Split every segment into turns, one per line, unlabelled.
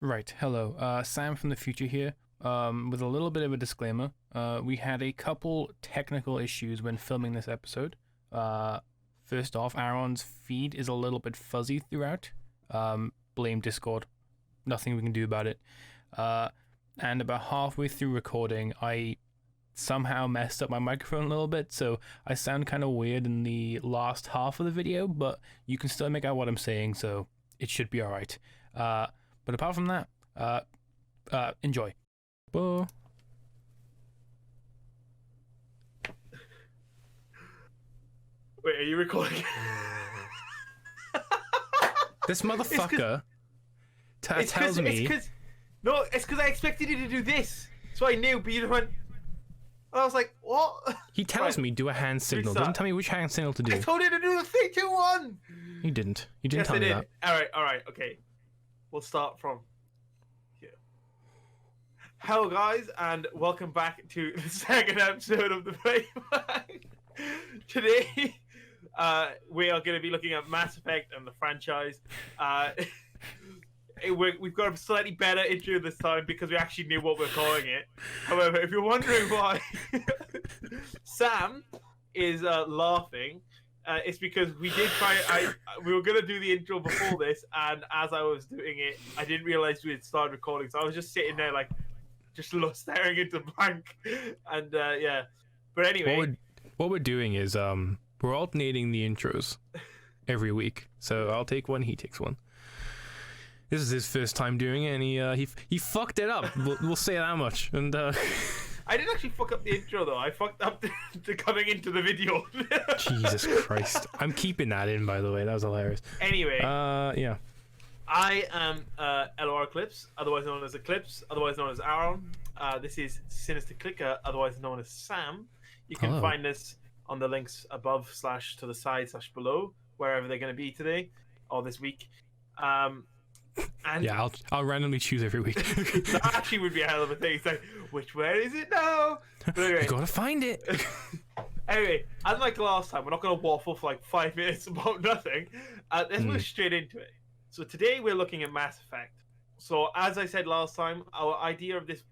Right, hello. Sam from the future here. With a little bit of a disclaimer. We had a couple technical issues when filming this episode. First off, Aaron's feed is a little bit fuzzy throughout. Blame Discord. Nothing we can do about it. And about halfway through recording, I somehow messed up my microphone a little bit, so I sound kind of weird in the last half of the video, but you can still make out what I'm saying, so it should be alright. But apart from that, enjoy. Bye.
Wait, are you recording?
This motherfucker tells me.
It's because I expected you to do this. So I knew, but you just went. I was like, what?
He tells me do a hand signal. Doesn't tell me which hand signal to do.
I told you to do the 3, 2, 1.
You didn't. You didn't
Yes,
tell
I
me
did.
that.
All right, okay. We'll start from here. Hello, guys, and welcome back to the second episode of the Playback. Today, we are going to be looking at Mass Effect and the franchise. We've got a slightly better intro this time because we actually knew what we're calling it. However, if you're wondering why Sam is laughing, it's because we did try. We were gonna do the intro before this, and as I was doing it, I didn't realize we had started recording. So I was just sitting there, like, just staring into blank. And yeah, but anyway,
what we're doing is we're alternating the intros every week. So I'll take one, he takes one. This is his first time doing it, and he fucked it up. We'll say that much. And
I didn't actually fuck up the intro though. I fucked up the coming into the video.
Jesus Christ! I'm keeping that in, by the way. That was hilarious.
Anyway,
yeah.
I am LOR Eclipse, otherwise known as Eclipse, otherwise known as Aaron. This is Sinister Clicker, otherwise known as Sam. You can find us on the links above / to the side / below, wherever they're going to be today or this week. And
yeah, I'll randomly choose every week.
That actually would be a hell of a thing. It's like, where is it now? But anyway,
you gotta find it.
Anyway, unlike last time, we're not going to waffle for like 5 minutes about nothing. Let's move straight into it. So today we're looking at Mass Effect. So as I said last time, our idea of this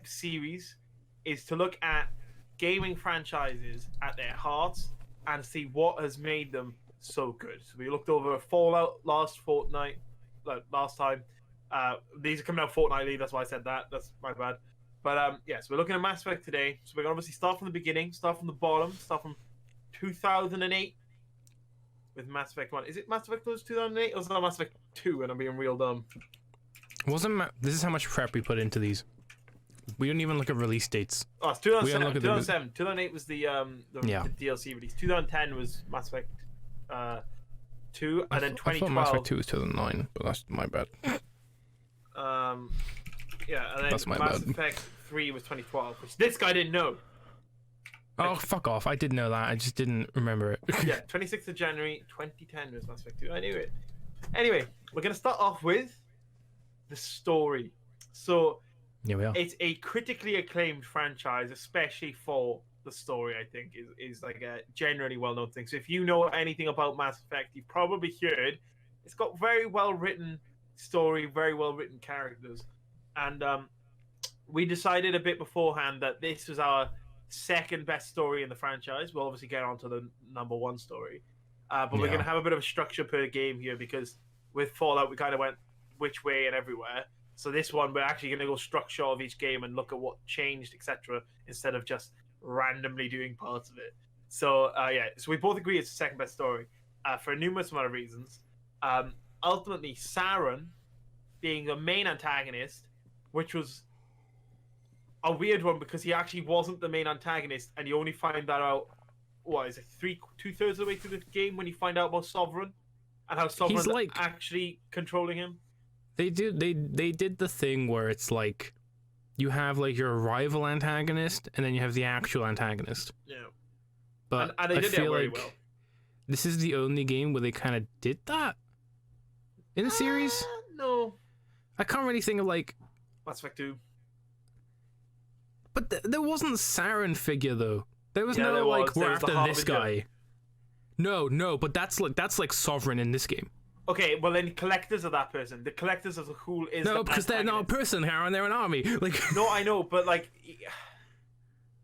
series is to look at gaming franchises at their hearts and see what has made them so good. So we looked over Fallout last time. These are coming out fortnightly, that's why I said that. That's my bad. But yes, we're looking at Mass Effect today. So we're gonna obviously start from the beginning, start from the bottom, start from 2008 with Mass Effect 1. Is it Mass Effect was 2008 or is it Mass Effect 2 and I'm being real dumb?
This is how much prep we put into these. We don't even look at release dates.
Oh, it's 2007. 2007. 2008 was the DLC release. 2010 was Mass Effect 2, and then 2012. I thought
Mass Effect 2 was 2009, but that's my bad.
Yeah, and then
that's my
Mass
bad.
Effect 3 was 2012, which this guy didn't know.
Oh, fuck off. I did know that. I just didn't remember it.
Yeah, 26th of January 2010 was Mass Effect 2. I knew it. Anyway, we're going to start off with the story. So,
here we are.
It's a critically acclaimed franchise, especially for the story, I think, is like a generally well-known thing. So if you know anything about Mass Effect, you've probably heard it's got very well-written story, very well-written characters. And we decided a bit beforehand that this was our second best story in the franchise. We'll obviously get on to the number one story. But we're going to have a bit of a structure per game here because with Fallout, we kind of went which way and everywhere. So this one, we're actually going to go structure of each game and look at what changed, etc., instead of just randomly doing parts of it. So yeah, so we both agree it's the second best story for a numerous amount of reasons. Ultimately, Saren being the main antagonist, which was a weird one because he actually wasn't the main antagonist, and you only find that out, what is it, 2/3 of the way through the game when you find out about Sovereign and how Sovereign's actually controlling him.
They did the thing where it's like you have like your rival antagonist and then you have the actual antagonist.
Yeah.
But
and they did
I feel
very
like
well.
This is the only game where they kind of did that in the series.
No.
I can't really think of like
Mass Effect 2.
But there wasn't a Saren figure though. There was we're after this guy. No, but that's like Sovereign in this game.
Okay, well then collectors are that person. The collectors as a whole is
No,
the
because they're not a
antagonist.
person, Aaron. They're an army. Like,
No, I know, but like,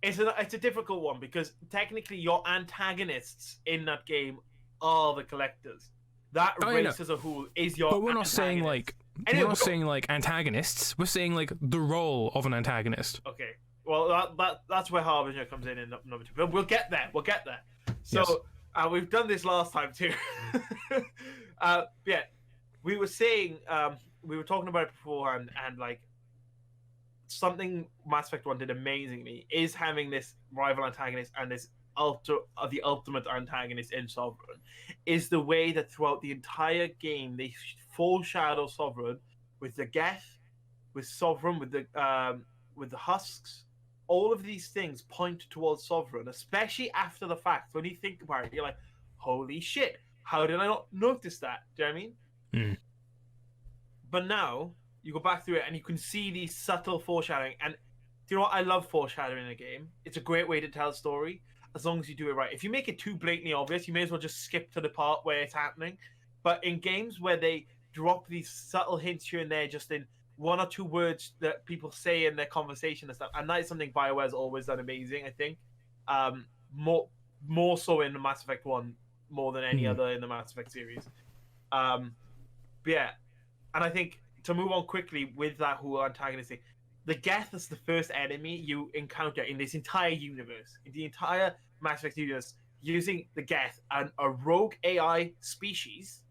it's a difficult one because technically your antagonists in that game are the collectors. That
oh yeah, no.
race as a whole is your
But we're not saying
antagonist.
like
Anyway,
we're not saying like antagonists. We're saying like the role of an antagonist.
okay. Well, that's where Harbinger comes in number two. But we'll get there. We'll get there. So
Yes.
we've done this last time too. Yeah, we were saying we were talking about it beforehand, and like something Mass Effect One did amazingly is having this rival antagonist and this the ultimate antagonist in Sovereign, is the way that throughout the entire game they foreshadow Sovereign with the Geth, with Sovereign, with the husks. All of these things point towards Sovereign, especially after the fact. When you think about it, you're like, holy shit, how did I not notice that? Do you know what I mean?
Mm.
But now you go back through it and you can see these subtle foreshadowing. And do you know what? I love foreshadowing in a game. It's a great way to tell a story as long as you do it right. If you make it too blatantly obvious, you may as well just skip to the part where it's happening. But in games where they drop these subtle hints here and there, just in one or two words that people say in their conversation and stuff, and that is something BioWare's always done amazing, I think. More so in the Mass Effect 1, more than any other in the Mass Effect series. But yeah, and I think to move on quickly with that whole antagonist thing, the Geth is the first enemy you encounter in this entire universe, in the entire Mass Effect universe, using the Geth and a rogue AI species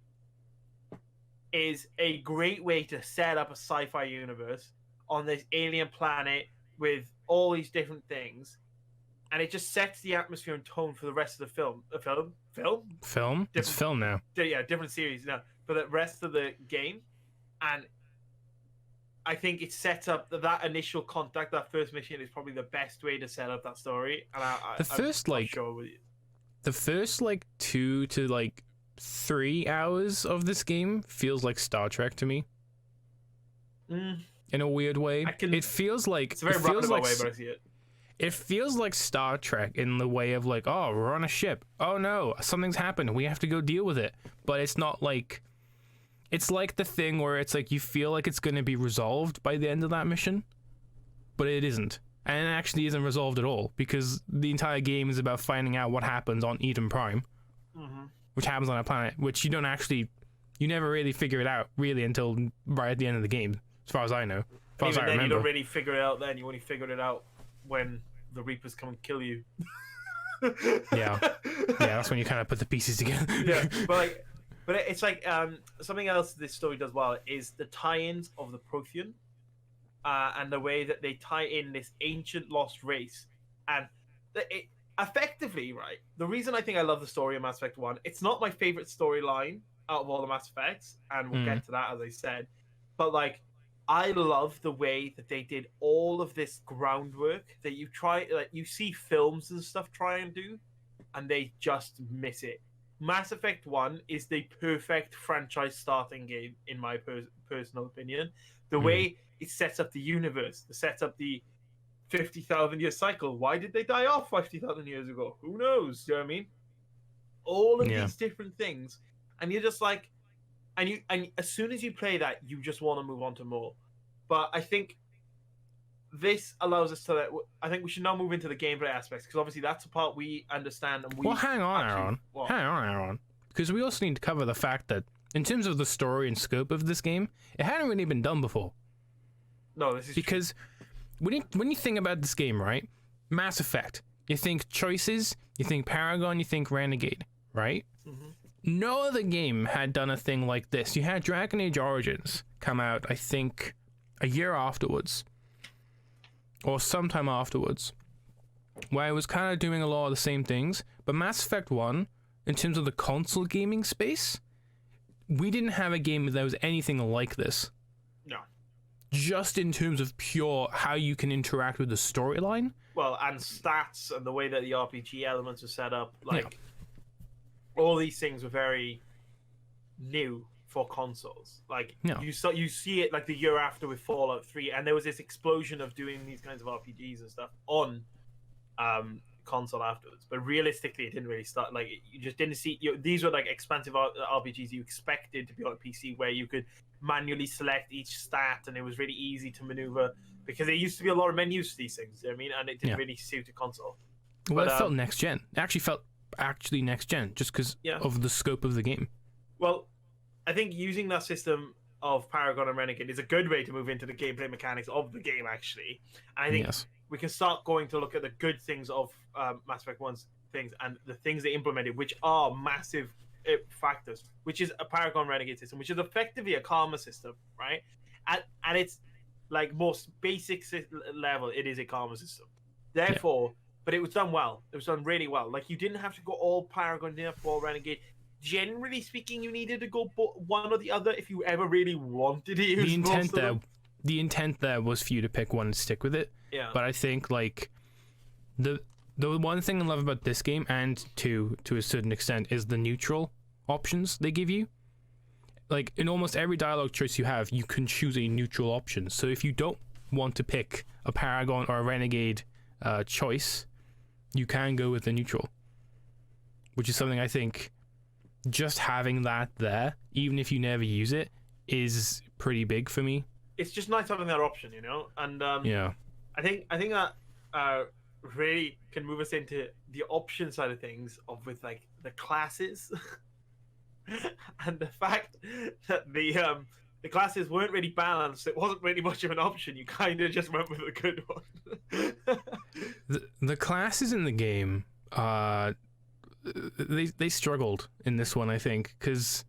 is a great way to set up a sci-fi universe on this alien planet with all these different things, and it just sets the atmosphere and tone for the rest of the film.
Film? It's film now.
Yeah, different series now for the rest of the game, and I think it sets up that initial contact, that first mission, is probably the best way to set up that story. And
The first
I'm sure with you.
the first like 2 to like 3 hours of this game feels like Star Trek to me. In a weird way. It feels like
it's a very roundabout way, but I see it.
It feels like Star Trek in the way of like, oh, we're on a ship. Oh no, something's happened. We have to go deal with it. But it's not like, it's like the thing where it's like you feel like it's going to be resolved by the end of that mission, but it isn't. And it actually isn't resolved at all because the entire game is about finding out what happens on Eden Prime, which happens on a planet, which you never really figure it out really until right at the end of the game, as far as I know. As far as I
Even then,
remember.
you don't really figure it out then. You only figured it out when the Reapers come and kill you.
Yeah, that's when you kind of put the pieces together.
Yeah, but it's like something else this story does well is the tie-ins of the Prothean, and the way that they tie in this ancient lost race, and it effectively, right. The reason I think I love the story of Mass Effect 1, it's not my favorite storyline out of all the Mass Effects, and we'll get to that as I said, but like, I love the way that they did all of this groundwork that you see films and stuff try and do, and they just miss it. Mass Effect 1 is the perfect franchise starting game, in my personal opinion. The way it sets up the universe, it sets up the 50,000 year cycle. Why did they die off 50,000 years ago? Who knows? Do you know what I mean? All of these different things. And you're just like, and as soon as you play that, you just want to move on to more. But I think this allows us to. I think we should now move into the gameplay aspects because obviously that's the part we understand. And we
hang on, Aaron, because we also need to cover the fact that in terms of the story and scope of this game, it hadn't really been done before.
No, this is
because when you think about this game, right? Mass Effect, you think choices, you think Paragon, you think Renegade, right? No other game had done a thing like this. You had Dragon Age Origins come out, I think, a year afterwards, or sometime afterwards, where it was kind of doing a lot of the same things. But Mass Effect 1, in terms of the console gaming space, we didn't have a game that was anything like this.
No.
Just in terms of pure how you can interact with the storyline.
Well, and stats and the way that the RPG elements are set up, like all these things were very new for consoles. Like you see it like the year after with Fallout 3, and there was this explosion of doing these kinds of RPGs and stuff on console afterwards. But realistically, it didn't really start. Like you just didn't see. These were like expansive RPGs you expected to be on a PC, where you could manually select each stat, and it was really easy to maneuver because there used to be a lot of menus for these things. You know what I mean, and it didn't really suit a console.
Well, it felt next gen. It actually felt next gen, just because of the scope of the game.
Well, I think using that system of Paragon and Renegade is a good way to move into the gameplay mechanics of the game, actually. And I think we can start going to look at the good things of Mass Effect 1's things and the things they implemented, which are massive factors, which is a Paragon Renegade system, which is effectively a karma system, right? And it's like most basic level, it is a karma system. Therefore, but it was done well. It was done really well. Like, you didn't have to go all Paragon, you didn't have to go all Renegade. Generally speaking, you needed to go one or the other if you ever really wanted to use
the intent there was for you to pick one and stick with it.
Yeah.
But I think like the one thing I love about this game, and to a certain extent, is the neutral options they give you. Like in almost every dialogue choice you have, you can choose a neutral option. So if you don't want to pick a Paragon or a Renegade choice, you can go with the neutral, which is something I think just having that there, even if you never use it, is pretty big for me.
It's just nice having that option, you know. And
yeah,
I think that really can move us into the option side of things, with like the classes, and the fact that the classes weren't really balanced. It wasn't really much of an option. You kind of just went with a good one.
the classes in the game, they struggled in this one, I think, because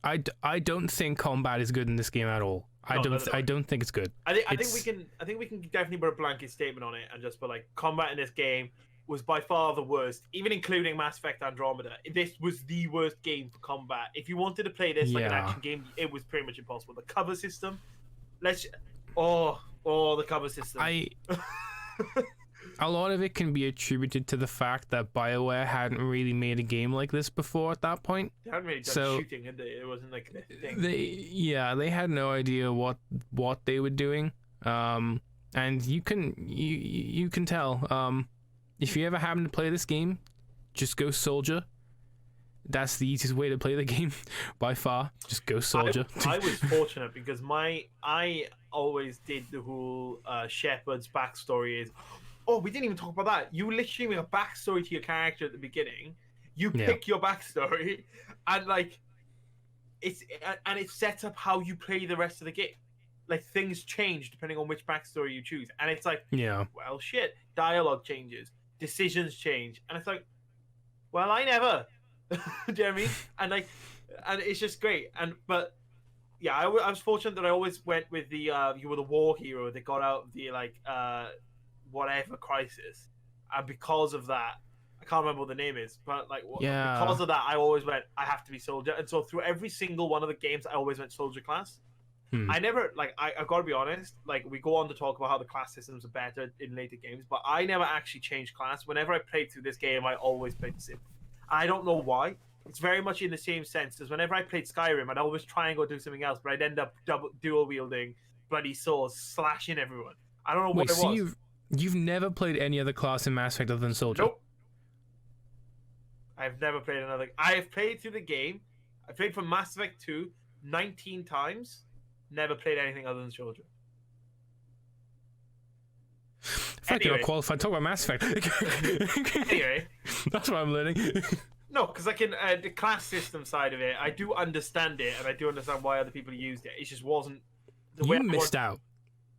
I don't think combat is good in this game at all. I don't think it's good. I think we can definitely put a blanket statement on it and just put like combat in this game was by far the worst, even including Mass Effect Andromeda. This was the worst game for combat. If you wanted to play this like an action game, it was pretty much impossible. The cover system, the cover system. A lot of it can be attributed to the fact that BioWare hadn't really made a game like this before at that point.
They hadn't really done shooting, had they? It wasn't like their thing.
They had no idea what they were doing. And you can tell. If you ever happen to play this game, just go Soldier. That's the easiest way to play the game by far. Just go Soldier.
I was fortunate because I always did the whole Shepard's backstory is. Oh, we didn't even talk about that. You literally make a backstory to your character at the beginning. You pick your backstory, and like, it sets up how you play the rest of the game. Like, things change depending on which backstory you choose, and it's like, well, shit. Dialogue changes, decisions change, and it's like, well, I never. Do you know what I mean? And it's just great. But yeah, I was fortunate that I always went with the you were the war hero that got out of the whatever crisis, and because of that, I can't remember what the name is, but because of that, I always went, I have to be Soldier, and so through every single one of the games, I always went Soldier class. I never I've got to be honest, like we go on to talk about how the class systems are better in later games, but I never actually changed class. Whenever I played through this game, I always played the same. I don't know why. It's very much in the same sense as whenever I played Skyrim, I'd always try and go do something else, but I'd end up dual wielding bloody swords, slashing everyone. I don't know what it was.
You've never played any other class in Mass Effect other than Soldier?
Nope. I've never played another. I have played through the game. I played from Mass Effect 2 19 times. Never played anything other than Soldier.
You're not qualified to talk about Mass Effect.
Anyway.
That's what I'm learning.
No, because I can the class system side of it, I do understand it, and I do understand why other people used it. It just wasn't the way
you missed out.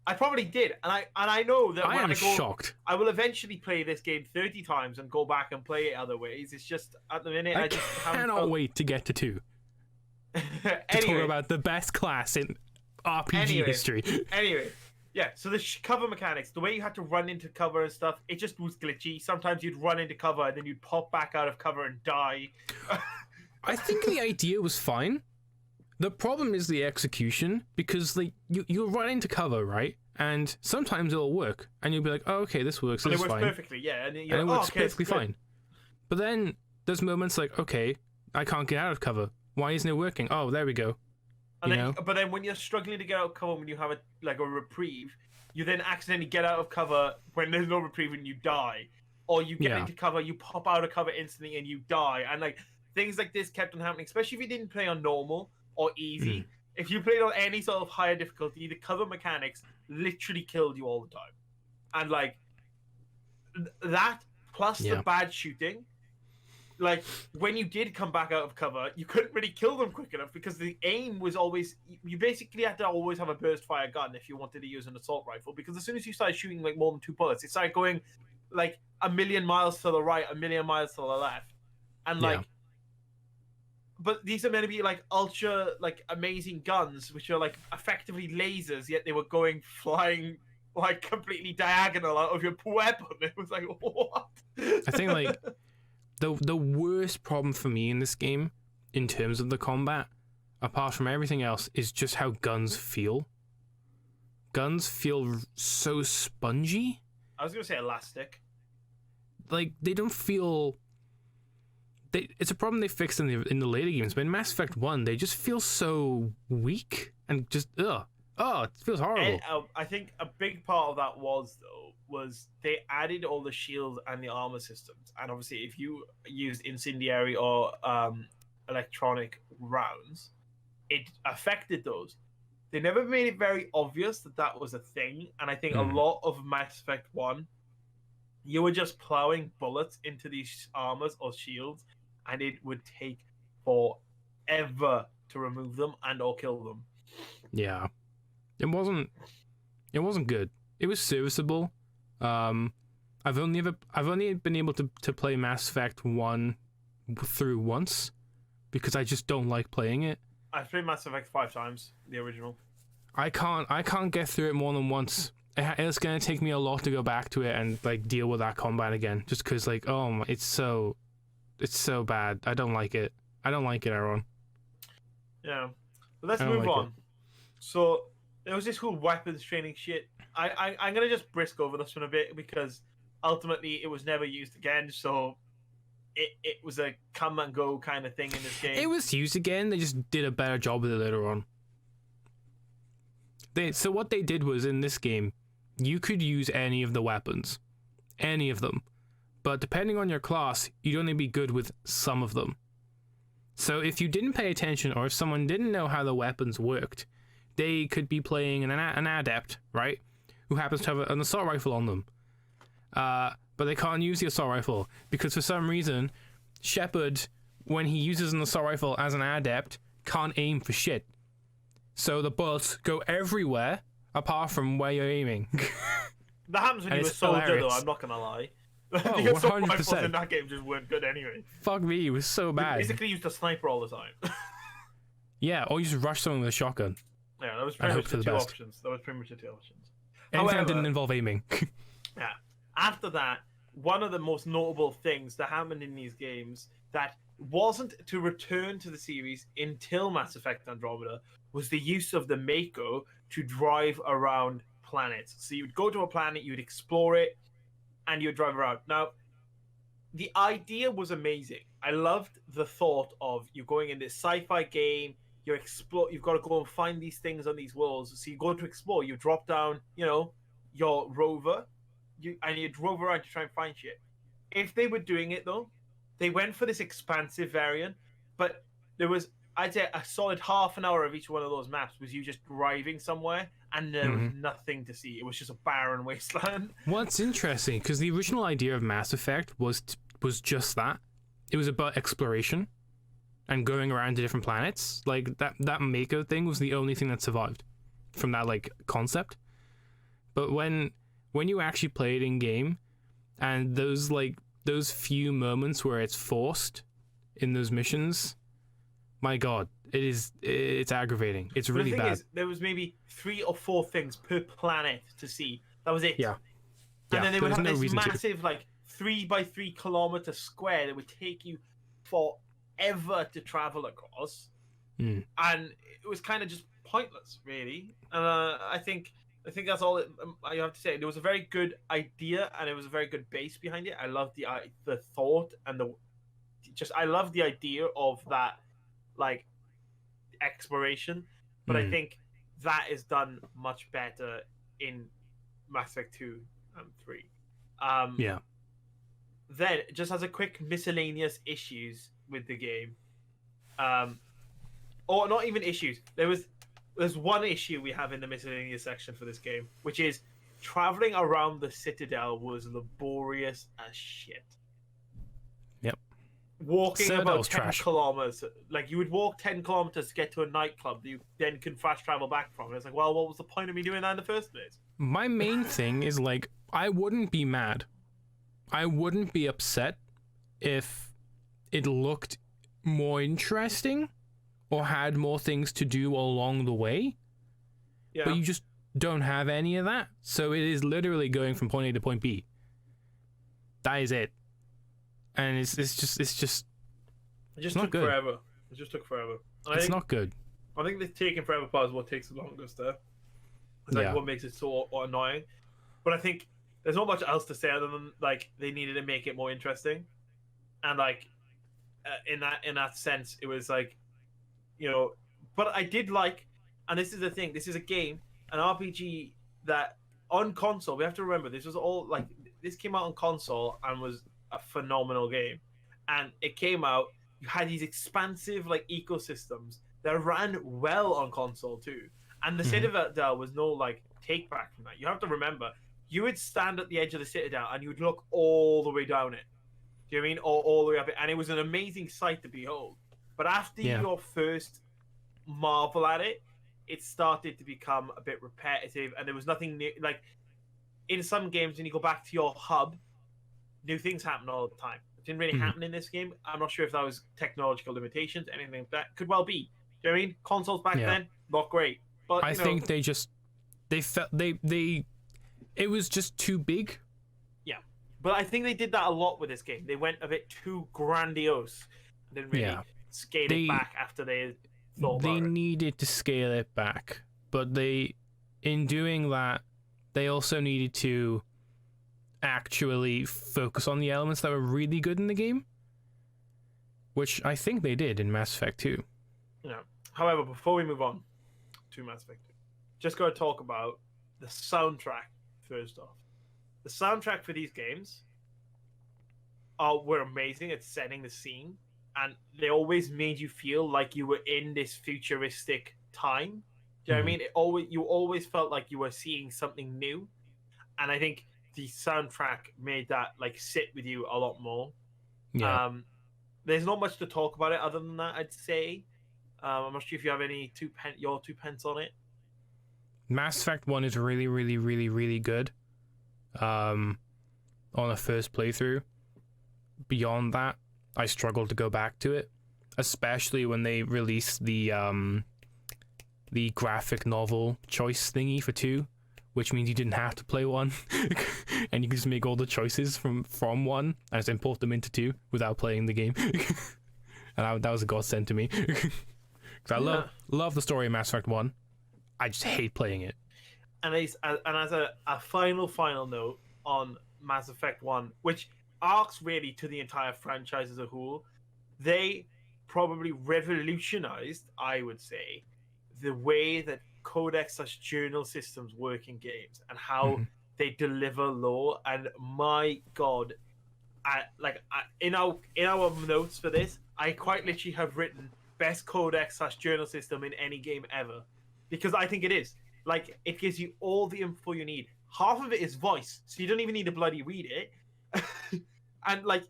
I probably did, and I know that
I am shocked.
I will eventually play this game 30 times and go back and play it other ways. It's just at the minute I just
cannot wait to get to 2. To talk about the best class in RPG history.
Anyway, yeah. So the cover mechanics, the way you had to run into cover and stuff, it just was glitchy. Sometimes you'd run into cover and then you'd pop back out of cover and die.
I think the idea was fine. The problem is the execution, because like you'll run into cover, right? And sometimes it'll work, and you'll be like, "Oh, okay, this works. This is fine."
It works perfectly, yeah, and
it works perfectly fine. But then there's moments like, "Okay, I can't get out of cover. Why isn't it working? Oh, there we go."
But then when you're struggling to get out of cover when you have a reprieve, you then accidentally get out of cover when there's no reprieve and you die. or you get
Yeah.
into cover, you pop out of cover instantly and you die. And like things like this kept on happening, especially if you didn't play on normal or easy.
Mm.
If you played on any sort of higher difficulty, the cover mechanics literally killed you all the time. And like that plus the bad shooting, like when you did come back out of cover, you couldn't really kill them quick enough because the aim was always, you basically had to always have a burst fire gun if you wanted to use an assault rifle, because as soon as you started shooting like more than 2 bullets, it started going like a million miles to the right, a million miles to the left. And like but these are meant to be like ultra like amazing guns which are like effectively lasers, yet they were going flying like completely diagonal out of your weapon. It was like, what?
I think like the worst problem for me in this game, in terms of the combat, apart from everything else, is just how guns feel. Guns feel so spongy.
I was gonna say elastic.
Like they don't feel. It's a problem they fixed in the later games, but in Mass Effect 1, they just feel so weak and just it feels horrible.
And, I think a big part of that was they added all the shields and the armor systems, and obviously if you used incendiary or electronic rounds, it affected those. They never made it very obvious that that was a thing, and I think a lot of Mass Effect 1, you were just plowing bullets into these armors or shields, and it would take forever to remove them and or kill them.
Yeah. It wasn't good. It was serviceable. I've only been able to play Mass Effect 1 through once because I just don't like playing it.
I've played Mass Effect 5 times, the original.
I can't get through it more than once. It's gonna take me a lot to go back to it and like deal with that combat again, just because like it's so bad. I don't like it. Aaron.
Yeah, but let's move on. So there was this whole weapons training shit. I'm gonna just brisk over this one a bit because ultimately it was never used again. So it was a come and go kind of thing in this game.
It was used again. They just did a better job with it later on. So what they did was, in this game, you could use any of the weapons, any of them, but depending on your class, you'd only be good with some of them. So if you didn't pay attention, or if someone didn't know how the weapons worked, they could be playing an adept, right, who happens to have an assault rifle on them, but they can't use the assault rifle because for some reason, Shepard, when he uses an assault rifle as an adept, can't aim for shit. So the bullets go everywhere apart from where you're aiming.
That happens when you're a soldier, though, I'm not gonna lie. The assault rifles in that game just weren't good anyway.
Fuck me, it was so bad.
You basically used a sniper all the time.
Yeah, or you just rush someone with a shotgun.
Yeah, that was pretty much the two options.
Anything that didn't involve aiming.
Yeah. After that, one of the most notable things that happened in these games that wasn't to return to the series until Mass Effect Andromeda was the use of the Mako to drive around planets. So you'd go to a planet, you'd explore it, and you'd drive around. Now, the idea was amazing. I loved the thought of you going in this sci-fi game, you've got to go and find these things on these worlds. So you go to explore, you drop down, your rover, and you drove around to try and find shit. If they were doing it though, they went for this expansive variant, but there was, I'd say, a solid half an hour of each one of those maps was you just driving somewhere and there was nothing to see. It was just a barren wasteland.
What's interesting, because the original idea of Mass Effect was just that. It was about exploration and going around to different planets. Like that Mako thing was the only thing that survived from that like concept. But when you actually play it in game, and those few moments where it's forced in those missions, my god, it's aggravating. It's really bad.
The thing is, there was maybe 3 or 4 things per planet to see. That was it.
Yeah.
And then they would have this massive, like, 3x3 kilometer square that would take you forever to travel across. And it was kind of just pointless, really. And I think that's all I have to say. There was a very good idea, and it was a very good base behind it. I love the thought and I love the idea of that, like, exploration. But I think that is done much better in Mass Effect 2 and 3.
Yeah.
then, just as a quick miscellaneous issues with the game, or not even issues. There's one issue we have in the miscellaneous section for this game, which is traveling around the Citadel was laborious as shit.
Yep.
Walking
Citadel's
about 10
trash.
kilometers, like you would walk 10 kilometers to get to a nightclub that you then can fast travel back from. It's like, well, what was the point of me doing that in the first place?
My main thing is, like, I wouldn't be mad. I wouldn't be upset if it looked more interesting or had more things to do along the way.
Yeah.
But you just don't have any of that. So it is literally going from point A to point B. That is it. And it's just
It just
not
took
good.
forever. It just took forever.
It's not good.
I think the taking forever part is what takes the longest there. It's like
Yeah.
what makes it so annoying. But I think there's not much else to say other than like they needed to make it more interesting, and like in that sense, it was like, you know. But I did like, and this is the thing. This is a game, an RPG that on console. We have to remember this was all like this came out on console and was a phenomenal game, and it came out. You had these expansive like ecosystems that ran well on console too. And the Citadel was no like take back from that. You have to remember, you would stand at the edge of the Citadel and you would look all the way down it. Do you know what I mean? Or all the way up it. And it was an amazing sight to behold. But after your first marvel at it, it started to become a bit repetitive and there was nothing new. Like in some games, when you go back to your hub, new things happen all the time. It didn't really happen in this game. I'm not sure if that was technological limitations, anything like that. Could well be. Do you know what I mean? Consoles back then, not great. But
I think they felt it was just too big.
Yeah, but I think they did that a lot with this game. They went a bit too grandiose, and didn't really scale it back after they thought about it.
They needed to scale it back, but in doing that, they also needed to actually focus on the elements that were really good in the game, which I think they did in Mass Effect 2.
Yeah. However, before we move on to Mass Effect 2, just got to talk about the soundtrack first off. The soundtrack for these games were amazing at setting the scene, and they always made you feel like you were in this futuristic time. Do you know what I mean? You always felt like you were seeing something new, and I think the soundtrack made that like sit with you a lot more.
Yeah.
There's not much to talk about it other than that, I'd say. I'm not sure if you have any your 2 pence on it.
Mass Effect 1 is really, really, really, really good. On a first playthrough. Beyond that, I struggled to go back to it, especially when they released the graphic novel choice thingy for 2, which means you didn't have to play 1, and you can just make all the choices from 1 and just import them into 2 without playing the game. And that was a godsend to me. Because I love the story of Mass Effect 1. I just hate playing it.
And as a final note on Mass Effect 1, which arcs really to the entire franchise as a whole, they probably revolutionized, I would say, the way that codex/journal systems work in games and how they deliver lore. And my God, in our notes for this, I quite literally have written best codex/journal system in any game ever, because I think it is. Like, it gives you all the info you need. Half of it is voice, so you don't even need to bloody read it. And like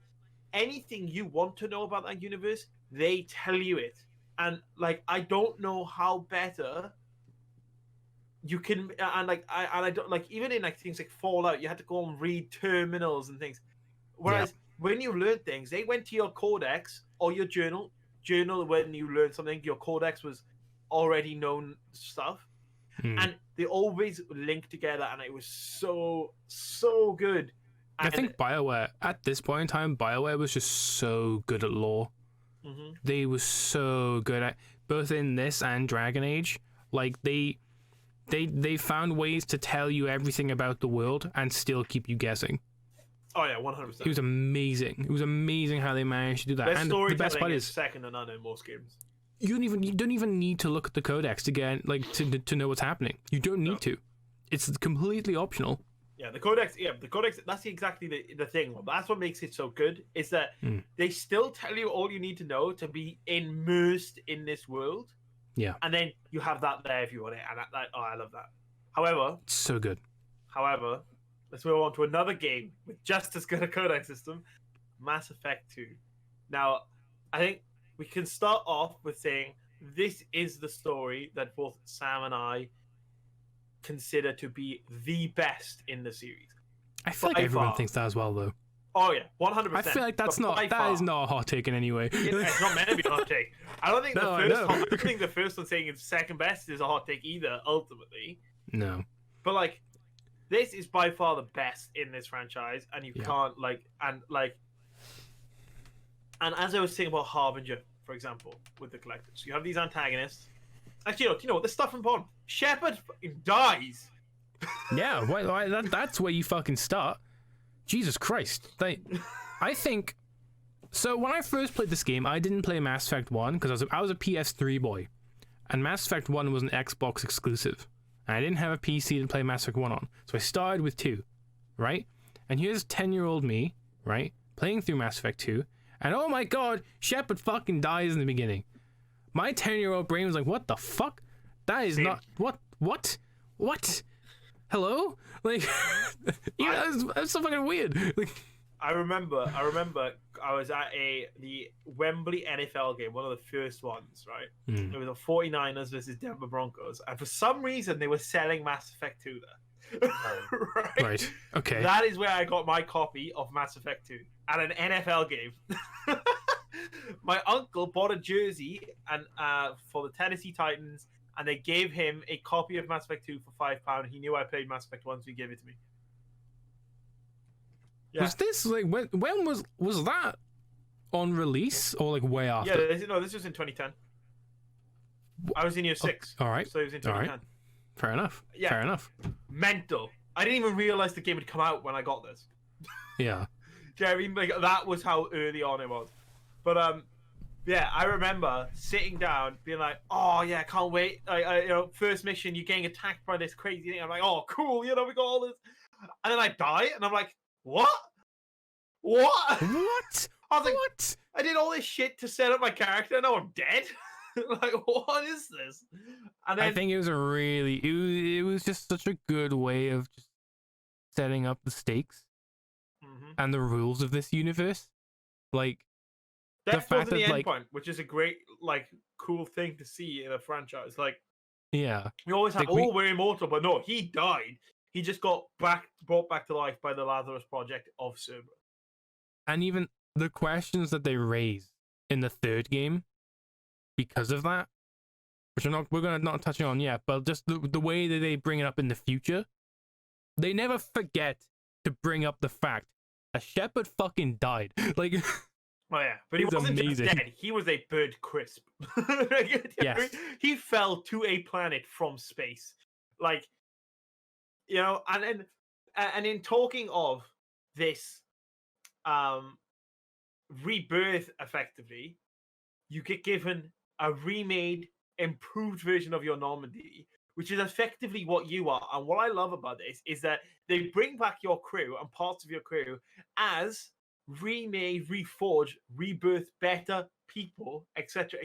anything you want to know about that universe, they tell you it. And like, I don't know how better you can. And I don't like, even in like things like Fallout, you had to go and read terminals and things. Whereas when you learn things, they went to your codex or your journal. When you learned something, your codex was already known stuff, and they always linked together, and it was so good.
I think BioWare, at this point in time, BioWare was just so good at lore. They were so good at, both in this and Dragon Age. Like, they found ways to tell you everything about the world and still keep you guessing.
Oh yeah, 100%.
It was amazing. It was amazing how they managed to do that. And the best part is
second to none in most games.
You don't even need to look at the codex to get to know what's happening. You don't need to. It's completely optional.
Yeah, the codex. Yeah, the codex. That's exactly the thing. That's what makes it so good. Is that they still tell you all you need to know to be immersed in this world.
Yeah.
And then you have that there if you want it, and I love that. However,
It's so good.
Let's move on to another game with just as good a codex system, Mass Effect 2. Now, I think we can start off with saying this is the story that both Sam and I consider to be the best in the series.
I feel like everyone
far.
thinks that as well, though.
Oh yeah, 100%.
I feel like that is not a hot take in any way.
It's not meant to be a hot take. I don't think I don't think the first one saying it's second best is a hot take either. Ultimately,
no.
But like, this is by far the best in this franchise, and you can't and as I was saying about Harbinger, for example, with the collectors, you have these antagonists. Actually, you know what? There's stuff from Bond. Shepard fucking dies.
Yeah, well, that's where you fucking start. Jesus Christ. I think... So when I first played this game, I didn't play Mass Effect 1 because I was a PS3 boy. And Mass Effect 1 was an Xbox exclusive. And I didn't have a PC to play Mass Effect 1 on. So I started with 2, right? And here's 10-year-old me, right? Playing through Mass Effect 2. And oh my god, Shepard fucking dies in the beginning. My 10-year-old brain was like, what the fuck? That is not... What? Hello? Like, that's so fucking weird. Like,
I remember I was at the Wembley NFL game, one of the first ones, right? It was the 49ers versus Denver Broncos, and for some reason they were selling Mass Effect 2 there.
Right. Okay.
That is where I got my copy of Mass Effect 2 at an NFL game. My uncle bought a jersey and for the Tennessee Titans, and they gave him a copy of Mass Effect 2 for £5. He knew I played Mass Effect 1, so he gave it to me.
Yeah. Was this like when was that on release or like way after?
Yeah, this was in 2010. I was in year 6.
All right.
So it was in 2010.
Right. Fair enough.
Yeah.
Fair enough.
Mental. I didn't even realize the game had come out when I got this.
Yeah.
Do you know what I mean? Like, that was how early on it was. But yeah, I remember sitting down, being like, "Oh yeah, I can't wait!" First mission, you're getting attacked by this crazy thing. I'm like, "Oh, cool!" We got all this, and then I die, and I'm like, "What? What?
What?
I was like,
what?
I did all this shit to set up my character, and now I'm dead. Like, what is this?" And then,
I think it was it was just such a good way of just setting up the stakes and the rules of this universe, like.
Death wasn't the end point, which is a great, cool thing to see in a franchise. Like,
yeah,
we always have, we're immortal, but no, he died. He just got brought back to life by the Lazarus Project of Cerberus.
And even the questions that they raise in the third game, because of that, which we're not touching on yet, but just the way that they bring it up in the future, they never forget to bring up the fact that Shepard fucking died. Like.
Oh yeah, but he wasn't just dead. He was a burnt crisp.
Yes.
He fell to a planet from space, and in talking of this, rebirth, effectively, you get given a remade, improved version of your Normandy, which is effectively what you are. And what I love about this is that they bring back your crew and parts of your crew as remade, reforged, rebirth, better people, etc.,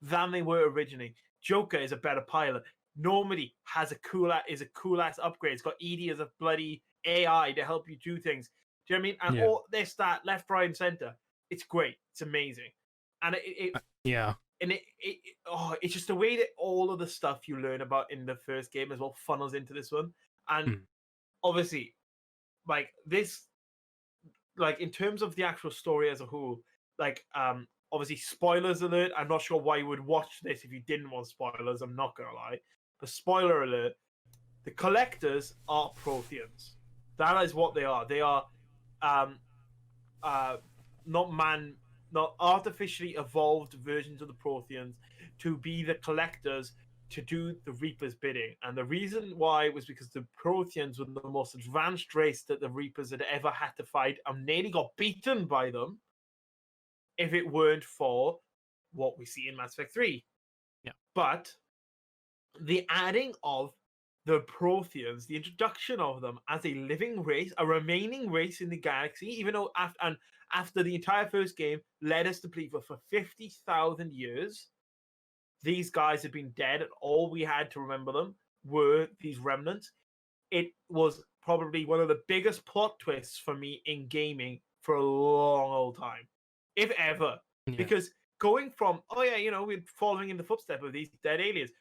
than they were originally. Joker is a better pilot. Normandy has a cool ass upgrade. It's got Edie as a bloody AI to help you do things. Do you know what I mean? And all this, that, left, right, and center. It's great. It's amazing. And it's just the way that all of the stuff you learn about in the first game as well funnels into this one. And obviously, this. In terms of the actual story as a whole, obviously, spoilers alert. I'm not sure why you would watch this if you didn't want spoilers. I'm not gonna lie, but spoiler alert: the collectors are Protheans. That is what they are. They are, not artificially evolved versions of the Protheans to be the collectors, to do the Reaper's bidding. And the reason why was because the Protheans were the most advanced race that the Reapers had ever had to fight, and nearly got beaten by them if it weren't for what we see in Mass Effect 3.
Yeah.
But the adding of the Protheans, the introduction of them as a living race, a remaining race in the galaxy, even though after the entire first game led us to believe that for 50,000 years, these guys had been dead, and all we had to remember them were these remnants. It was probably one of the biggest plot twists for me in gaming for a long old time, if ever.
Yeah.
Because going from, oh yeah, we're following in the footsteps of these dead aliens.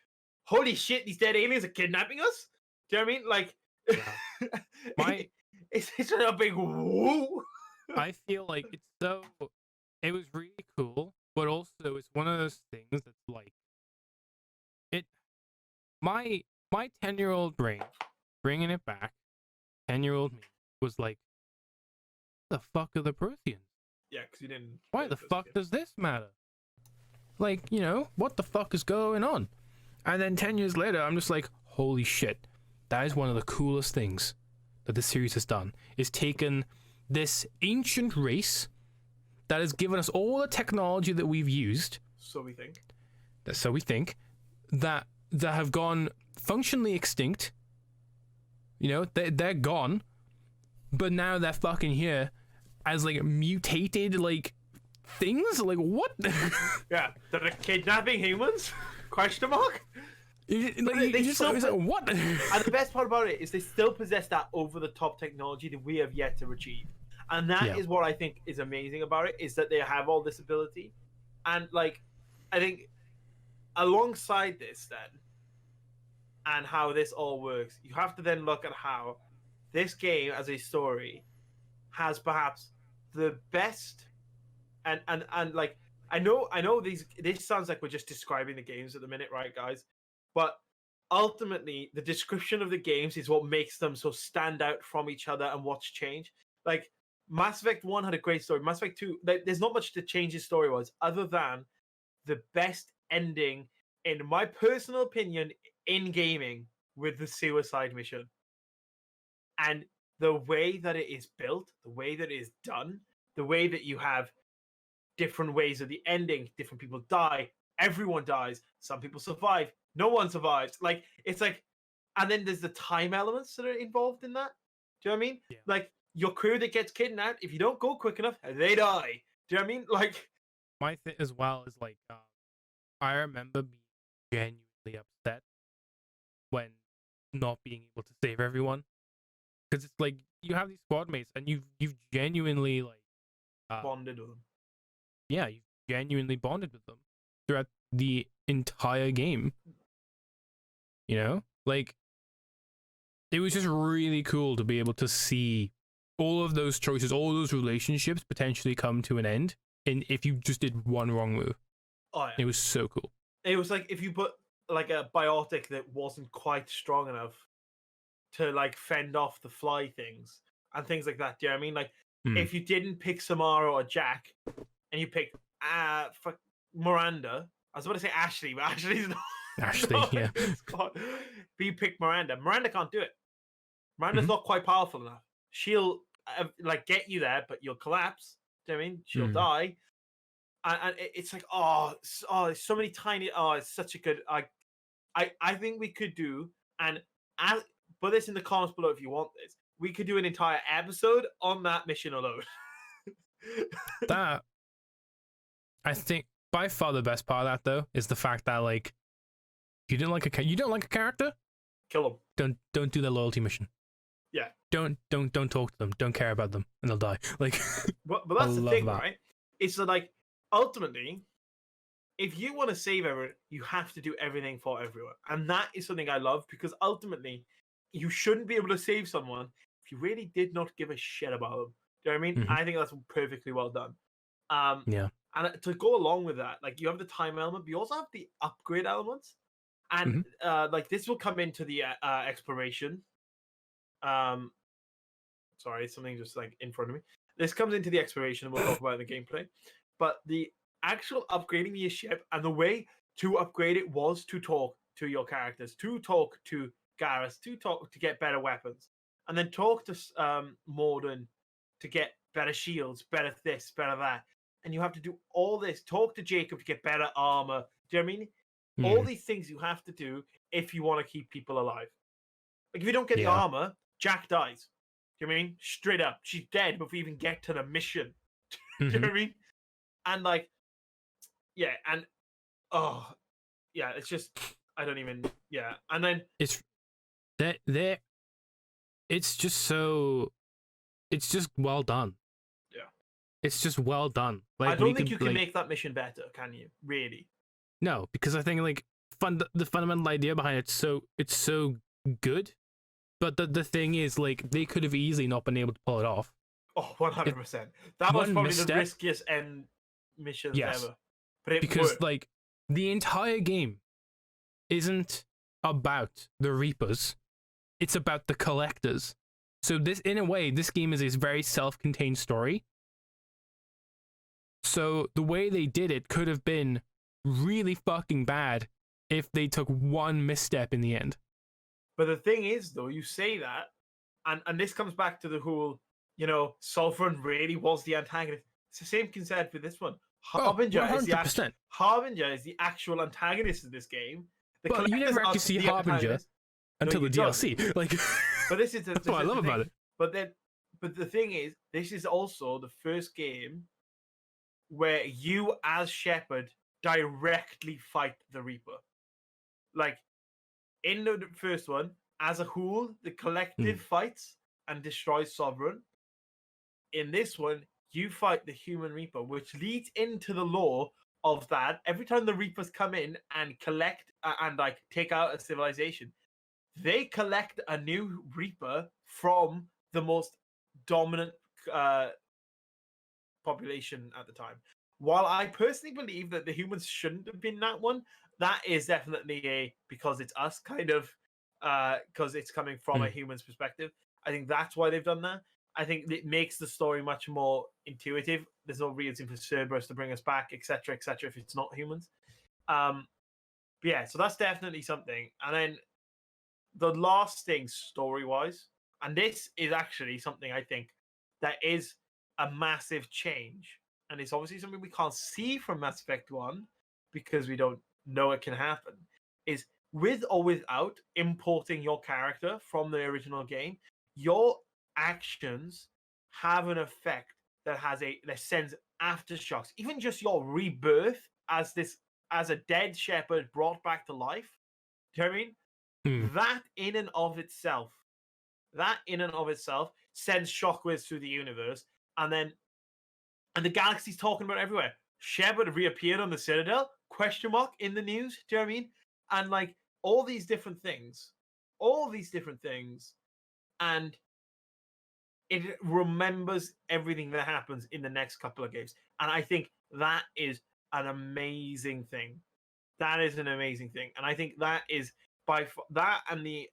Holy shit, these dead aliens are kidnapping us? Do you know what I mean? Like,
My
it's a big woo.
I feel like it was really cool, but also it's one of those things that's like it my 10-year-old brain bringing it back, 10-year-old me was like, the fuck are the Protheans?
Yeah, because you didn't.
Why the fuck does this matter? Like, what the fuck is going on? And then 10 years later, I'm just like, holy shit. That is one of the coolest things that the series has done, is taken this ancient race that has given us all the technology that we've used.
So we think.
That have gone functionally extinct. They're gone. But now they're fucking here as like mutated like things. Like what?
Yeah, they're kidnapping humans? Question mark?
What?
And the best part about it is they still possess that over-the-top technology that we have yet to achieve. And that is what I think is amazing about it, is that they have all this ability. And, like, I think alongside this, then, and how this all works, you have to then look at how this game, as a story, has perhaps the best... And like, I know this sounds like we're just describing the games at the minute, right, guys? But ultimately, the description of the games is what makes them so stand out from each other and what's changed. Like, Mass Effect 1 had a great story. Mass Effect 2, there's not much to change his story was, other than the best ending, in my personal opinion, in gaming, with the suicide mission. And the way that it is built, the way that it is done, the way that you have different ways of the ending, different people die, everyone dies, some people survive, no one survives. Like, it's like, and then there's the time elements that are involved in that. Do you know what I mean?
Yeah.
Like, your crew that gets kidnapped, if you don't go quick enough, they die. Do you know what I mean? Like,
my thing as well is like, I remember being genuinely upset when not being able to save everyone, because it's like you have these squad mates and you've genuinely like
bonded with them.
Yeah, you've genuinely bonded with them throughout the entire game. Like, it was just really cool to be able to see all of those choices, all those relationships potentially come to an end, and if you just did one wrong move.
Oh, yeah.
It was so cool.
It was like if you put like a biotic that wasn't quite strong enough to like fend off the fly things and things like that. Do you know what I mean? Like, if you didn't pick Samara or Jack, and you picked for Miranda, I was about to say Ashley, but Ashley's not.
Ashley, yeah.
But you pick Miranda. Miranda can't do it. Miranda's not quite powerful enough. She'll like get you there, but you'll collapse. Do you know what I mean? She'll die. And it's like, there's so many tiny. It's such a good. I think we could do, and put this in the comments below if you want this. We could do an entire episode on that mission alone.
That, I think, by far the best part of that though is the fact that, like, you don't like a character,
kill them.
Don't do their loyalty mission.
Yeah.
Don't talk to them. Don't care about them, and they'll die. Like,
but that's the thing, right? It's like, ultimately, if you want to save everyone, you have to do everything for everyone, and that is something I love, because ultimately, you shouldn't be able to save someone if you really did not give a shit about them. Do you know what I mean? I think that's perfectly well done.
Yeah.
And to go along with that, like, you have the time element, but you also have the upgrade elements. And like, this will come into the exploration. Sorry, something just like in front of me. This comes into the exploration, and we'll talk about it in the gameplay. But the actual upgrading your ship, and the way to upgrade it was to talk to your characters, to talk to Garrus, to get better weapons, and then talk to Morden to get better shields, better this, better that. And you have to do all this. Talk to Jacob to get better armor. Do you know what I mean? All these things you have to do if you want to keep people alive. Like if you don't get the
Yeah.
armor, Jack dies. Do you know what I mean? Straight up, she's dead before you even get to the mission. Do you know what I mean? And like, yeah, and oh, yeah, it's just I don't even and then
It's that it's just well done.
Yeah.
It's just well done. Like
I don't think you can make that mission better, can you? Really?
No, because I think like the fundamental idea behind it's so good, but the thing is like they could have easily not been able to pull it off.
Oh, 100%. That was probably
misstep,
the riskiest end missions ever. But it
because
worked.
like the entire game isn't about the Reapers, it's about the Collectors. So this, in a way, this game is a very self-contained story. So the way they did it could have been really fucking bad if they took one misstep in the end.
But the thing is, though, you say that, and this comes back to the whole, you know, Sovereign really was the antagonist. It's the same concept with this one. Harbinger is the actual antagonist of this game.
But you never actually see Harbinger until the DLC. Like,
but this is
that's what I love about it.
But the thing is, this is also the first game where you, as Shepard, directly fight the Reaper. Like in the first one, as a whole, the collective fights and destroys Sovereign. In this one, you fight the Human Reaper, which leads into the lore of that. Every time the Reapers come in and collect and like take out a civilization, they collect a new Reaper from the most dominant population at the time. While I personally believe that the humans shouldn't have been that one, that is definitely a because it's us kind of because it's coming from a human's perspective. I think that's why they've done that. I think it makes the story much more intuitive. There's no reason for Cerberus to bring us back, etc., if it's not humans. But yeah, so that's definitely something. And then the last thing story-wise, and this is actually something I think that is a massive change. And it's obviously something we can't see from Mass Effect 1 because we don't know it can happen, is with or without importing your character from the original game, your actions have an effect that sends aftershocks. Even just your rebirth as a dead Shepard brought back to life. Do you know what I mean? That in and of itself sends shockwaves through the universe, and the galaxy's talking about it everywhere. Shepard reappeared on the Citadel? ? In the news. Do you know what I mean? And like all these different things, and it remembers everything that happens in the next couple of games. And I think that is an amazing thing. That is an amazing thing. And I think that is that and the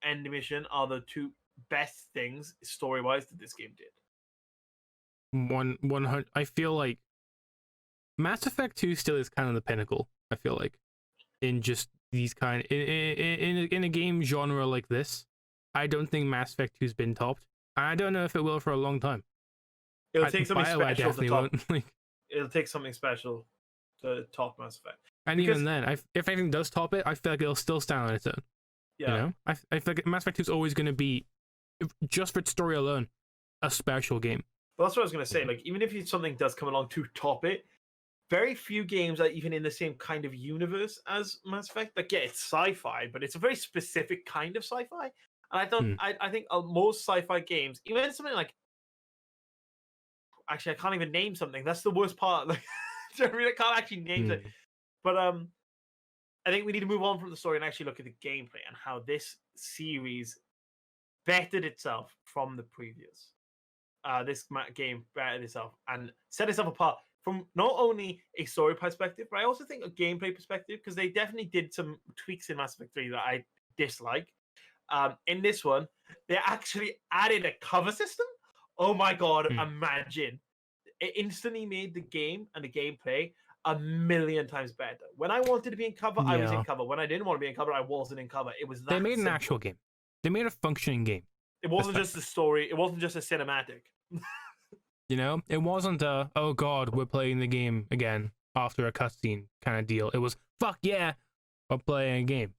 end mission are the two best things story-wise that this game did.
100. I feel like Mass Effect 2 still is kind of the pinnacle. I feel like in just these kind in a game genre like this, I don't think Mass Effect 2's been topped. I don't know if it will for a long time.
It'll take something special to top.
Like,
it'll take something special to top Mass Effect.
And even then, if anything does top it, I feel like it'll still stand on its own.
Yeah.
You know, I feel like Mass Effect 2 is always going to be, just for its story alone, a special game.
Well, that's what I was going to say. Like, even if something does come along to top it, very few games are even in the same kind of universe as Mass Effect. Like, yeah, it's sci-fi, but it's a very specific kind of sci-fi. And I think most sci-fi games, even something like, actually, I can't even name something. That's the worst part. Like, I can't actually name it. But I think we need to move on from the story and actually look at the gameplay and how this series bettered itself from the previous. This game bettered itself and set itself apart from not only a story perspective, but I also think a gameplay perspective, because they definitely did some tweaks in Mass Effect 3 that I dislike. In this one, they actually added a cover system. Oh my god, imagine. It instantly made the game and the gameplay a million times better. When I wanted to be in cover, I was in cover. When I didn't want to be in cover, I wasn't in cover. It was that
They made
simple.
an actual game. They made a functioning game.
It wasn't just a story. It wasn't just a cinematic.
You know? It wasn't a, oh god, we're playing the game again after a cutscene kind of deal. It was, fuck yeah, we're playing a game.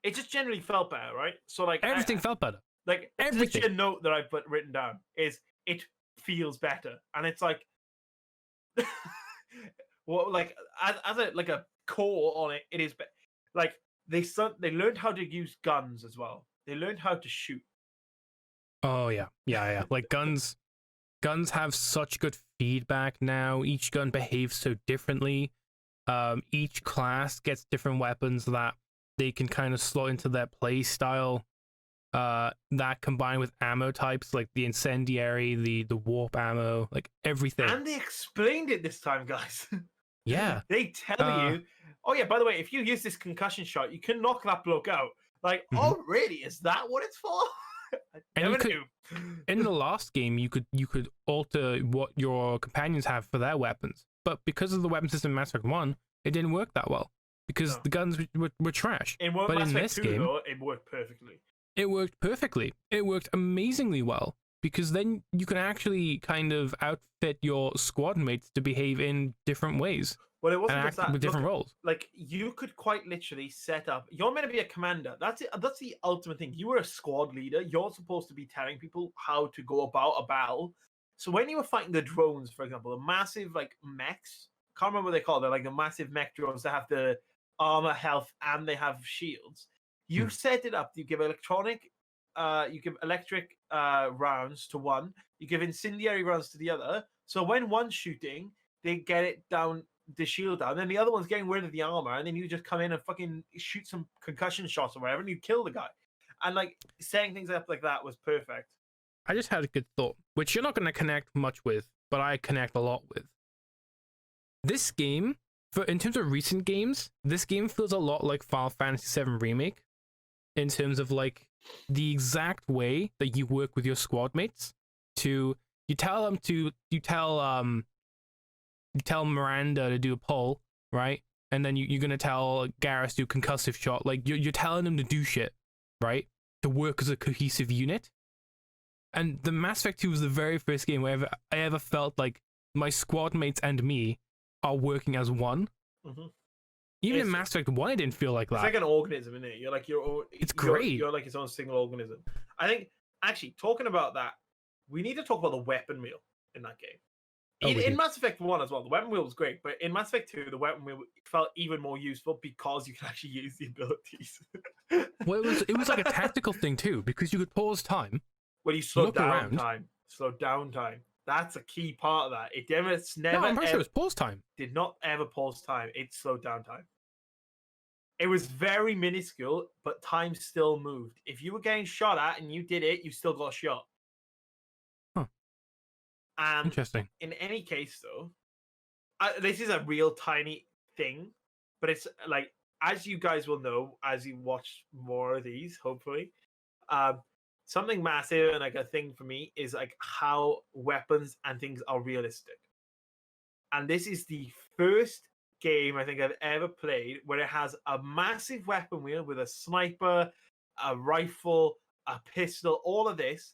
it just generally felt better, right? So like
Everything felt better.
like it's
Everything.
literally a note that I put written down is it feels better, and it's like, well, like as a like a core on it, it is like they learned how to use guns as well. They learned how to shoot.
Oh yeah, yeah. Like guns have such good feedback now. Each gun behaves so differently. Each class gets different weapons that they can kind of slot into their play style. That combined with ammo types like the incendiary, the warp ammo, like everything.
And they explained it this time, guys.
Yeah.
They tell you, oh yeah, by the way, if you use this concussion shot, you can knock that bloke out. Like,
Mhm.
oh really? Is that what it's for? I
And
never
you could,
knew.
in the last game, you could alter what your companions have for their weapons, but because of the weapon system in Mass Effect 1, it didn't work that well because
No.
the guns were trash.
In
But
Mass
in
Effect
this
2,
game,
though, it worked perfectly.
it worked perfectly. It worked amazingly well because then you can actually kind of outfit your squad mates to behave in different ways
Well, it
and
wasn't
act
just that.
with different
Look,
roles.
like you could quite literally set up. You're meant to be a commander. That's it. That's the ultimate thing. You were a squad leader. You're supposed to be telling people how to go about a battle. So when you were fighting the drones, for example, the massive like mechs. Can't remember what they call. They're like the massive mech drones that have the armor, health, and they have shields. You
Hmm.
set it up. You give you give electric rounds to one. You give incendiary rounds to the other. So when one's shooting, they get it down the shield down, then the other one's getting rid of the armor, and then you just come in and fucking shoot some concussion shots or whatever, and you kill the guy. And like setting things up like that was perfect.
I just had a good thought, which you're not going to connect much with, but I connect a lot with. This game, for in terms of recent games, this game feels a lot like Final Fantasy VII Remake in terms of like the exact way that you work with your squad mates. You tell them to you tell Miranda to do a pull, right? And then you're gonna tell Garrus to do concussive shot. Like you're telling them to do shit, right? To work as a cohesive unit. And the Mass Effect 2 was the very first game where I ever felt like my squad mates and me are working as one.
Mm-hmm.
Even in Mass Effect 1, it didn't feel like that.
It's like an organism, isn't it? You're like
It's great.
You're like its own single organism. I think actually talking about that, we need to talk about the weapon wheel in that game. In Mass Effect 1 as well, the weapon wheel was great, but in Mass Effect 2, the weapon wheel felt even more useful because you could actually use the abilities.
Well, it was like a tactical thing too, because you could pause time.
When you slow
look
down
around.
time. Slow down time. That's a key part of that. It never
No, I'm pretty sure it was pause time.
Did not ever pause time. It slowed down time. It was very minuscule, but time still moved. If you were getting shot at and you did it, you still got shot.
Huh. Interesting.
In any case, though, this is a real tiny thing, but it's like, as you guys will know, as you watch more of these, hopefully, something massive and like a thing for me is like how weapons and things are realistic. And this is the first game I think I've ever played where it has a massive weapon wheel with a sniper, a rifle, a pistol, all of this,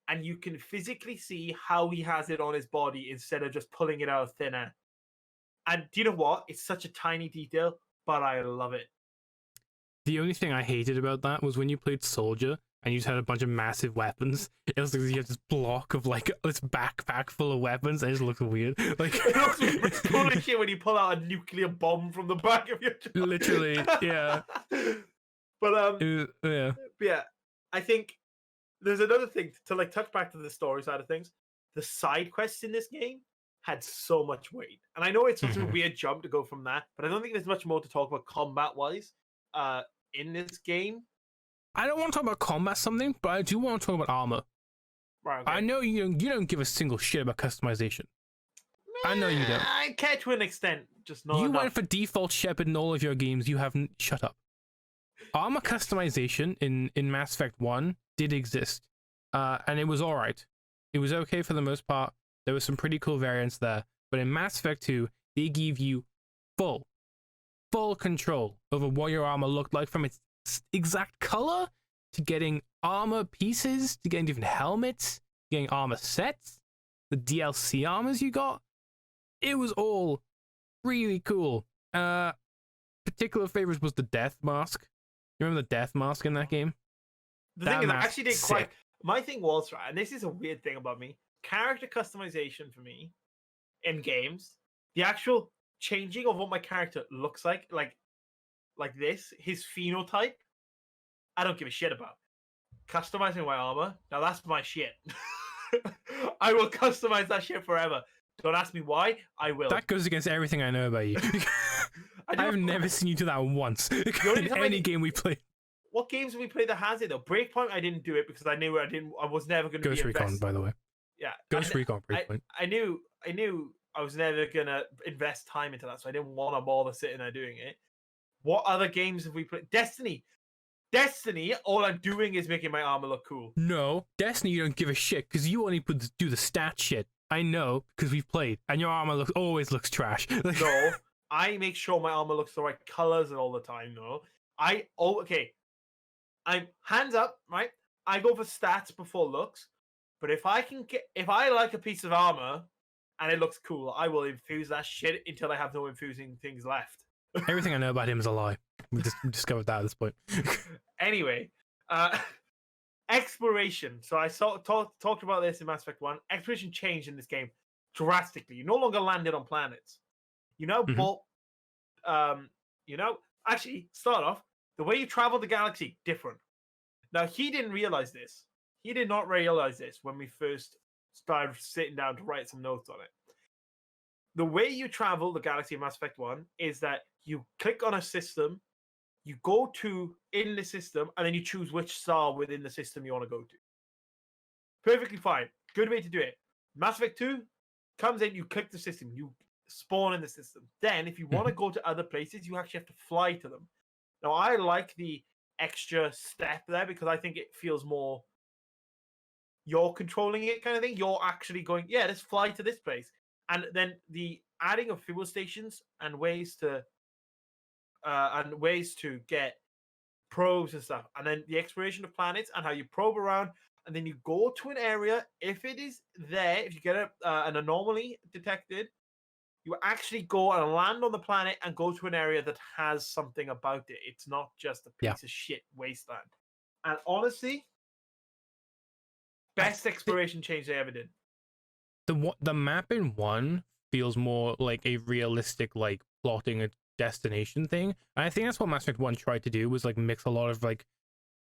and you can physically see how he has it on his body instead of just pulling it out of thin air. And do you know what? It's such a tiny detail, but I love it.
The only thing I hated about that was when you played Soldier and you just had a bunch of massive weapons. It was like you have this block of like this backpack full of weapons. And it just looks weird. Like
it looks cool as shit when you pull out a nuclear bomb from the back of your truck.
Literally, yeah.
But
yeah.
Yeah, I think there's another thing to like touch back to the story side of things. The side quests in this game had so much weight, and I know it's such a weird jump to go from that, but I don't think there's much more to talk about combat wise in this game.
I don't want to talk about combat something, but I do want to talk about armor.
Right, okay.
I know you don't give a single shit about customization. I know you don't.
I care to an extent, just not
You
enough.
went for default Shepard in all of your games. You haven't. Shut up. Armor customization in Mass Effect 1 did exist, and it was alright. It was okay for the most part. There was some pretty cool variants there, but in Mass Effect 2, they give you full control over what your armor looked like, from its exact color to getting armor pieces to getting different helmets, getting armor sets, the DLC armors you got. It was all really cool. Particular favorites was the death mask. You remember the death mask in that game?
The
That
thing is, I
mask's
actually did
sick.
quite. My thing was right, and this is a weird thing about me. Character customization for me in games, the actual changing of what my character looks like this, his phenotype, I don't give a shit about. Customizing my armor, now that's my shit. I will customize that shit forever. Don't ask me why. I will.
That goes against everything I know about you. I've never seen you do that once in any game we play.
What games have we played that has it though? Breakpoint, I didn't do it because I knew I was never going to be
Ghost Recon, by the way.
Yeah,
Ghost Recon Breakpoint.
I knew I was never gonna invest time into that, so I didn't want to bother sitting there doing it. What other games have we played? Destiny. All I'm doing is making my armor look cool.
No, Destiny, you don't give a shit because you only do the stat shit. I know because we've played, and your armor always looks trash.
No, I make sure my armor looks the right colors all the time. No, okay. I'm hands up, right? I go for stats before looks. But if I like a piece of armor and it looks cool, I will infuse that shit until I have no infusing things left.
Everything I know about him is a lie. We just discovered that at this point.
Anyway, exploration. So I talked about this in Mass Effect 1. Exploration changed in this game drastically. You no longer landed on planets. You know, actually, start off, the way you travel the galaxy, different. Now, he didn't realize this. He did not realize this when we first started sitting down to write some notes on it. The way you travel the galaxy of Mass Effect 1 is that you click on a system, you go to in the system, and then you choose which star within the system you want to go to. Perfectly fine. Good way to do it. Mass Effect 2 comes in, you click the system, you spawn in the system. Then, if you want to go to other places, you actually have to fly to them. Now, I like the extra step there because I think it feels more you're controlling it kind of thing. You're actually going, yeah, let's fly to this place. And then the adding of fuel stations and ways to get probes and stuff. And then the exploration of planets and how you probe around. And then you go to an area. If it is there, if you get an anomaly detected, you actually go and land on the planet and go to an area that has something about it. It's not just a piece of shit wasteland. And honestly, best exploration change they ever did.
The map in 1 feels more like a realistic, like, plotting a destination thing. And I think that's what Mass Effect 1 tried to do, was like mix a lot of like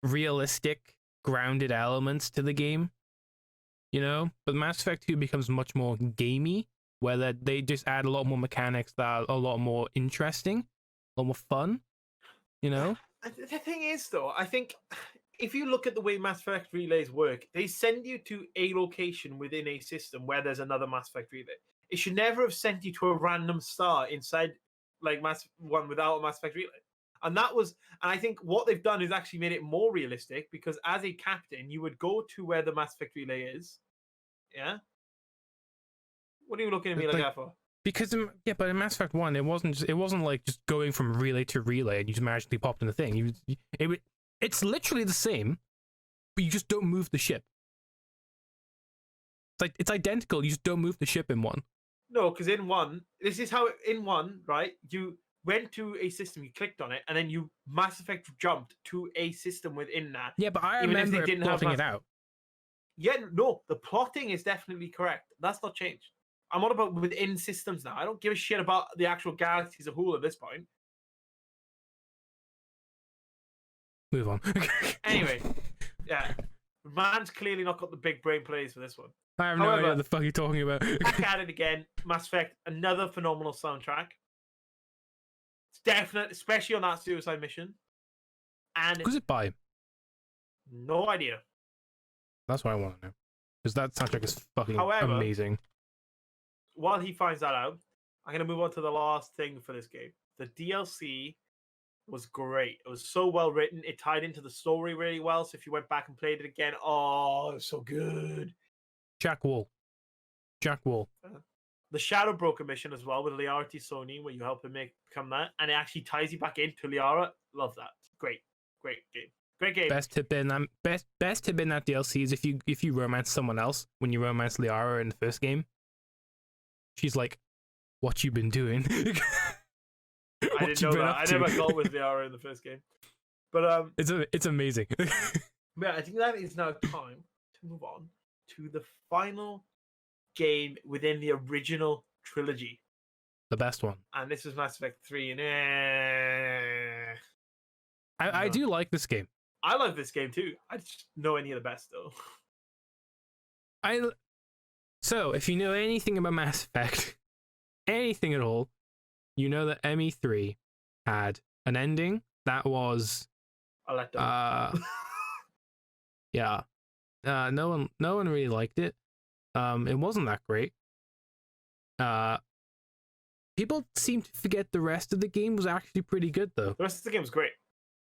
realistic, grounded elements to the game. You know? But Mass Effect 2 becomes much more gamey, where they just add a lot more mechanics that are a lot more interesting, a lot more fun, you know?
The thing is, though, I think if you look at the way Mass Effect relays work, they send you to a location within a system where there's another Mass Effect relay. It should never have sent you to a random star inside like Mass 1 without a Mass Effect relay. And I think what they've done is actually made it more realistic because as a captain, you would go to where the Mass Effect relay is. Yeah? What are you looking at me like that for?
Because but in Mass Effect 1, it wasn't like just going from relay to relay and you just magically popped in the thing. It's literally the same, but you just don't move the ship. It's identical. You just don't move the ship in 1.
No, because in 1, this is how in 1, right? You went to a system, you clicked on it, and then you Mass Effect jumped to a system within that.
Yeah, but I remember plotting it out.
Yeah, no, the plotting is definitely correct. That's not changed. I'm on about within systems now. I don't give a shit about the actual galaxy as a whole at this point.
Move on.
Anyway, yeah. Man's clearly not got the big brain plays for this one.
I have no idea what the fuck you're talking about.
Back at it again. Mass Effect, another phenomenal soundtrack. It's definite, especially on that suicide mission. And
who's it by?
No idea.
That's what I want to know. Because that soundtrack is fucking amazing.
While he finds that out, I'm going to move on to the last thing for this game. The DLC was great. It was so well written. It tied into the story really well. So if you went back and played it again, oh, it was so good.
Jack Wall.
The Shadow Broker mission as well with Liara Sony, where you help him become that. And it actually ties you back into Liara. Love that. Great game. Great game.
Best tip in that DLC is if you romance someone else when you romance Liara in the first game. She's like, "What you been doing?"
I didn't know that. I never got with Liara in the first game. But
It's amazing.
yeah, I think that is now time to move on to the final game within the original trilogy.
The best one.
And this was Mass Effect 3. And
I do like this game.
I love this game too. I just know any of the best though.
So if you know anything about Mass Effect, anything at all, you know that ME3 had an ending that was
I let them.
yeah. No one really liked it. It wasn't that great. People seem to forget the rest of the game was actually pretty good though.
The rest of the game was great.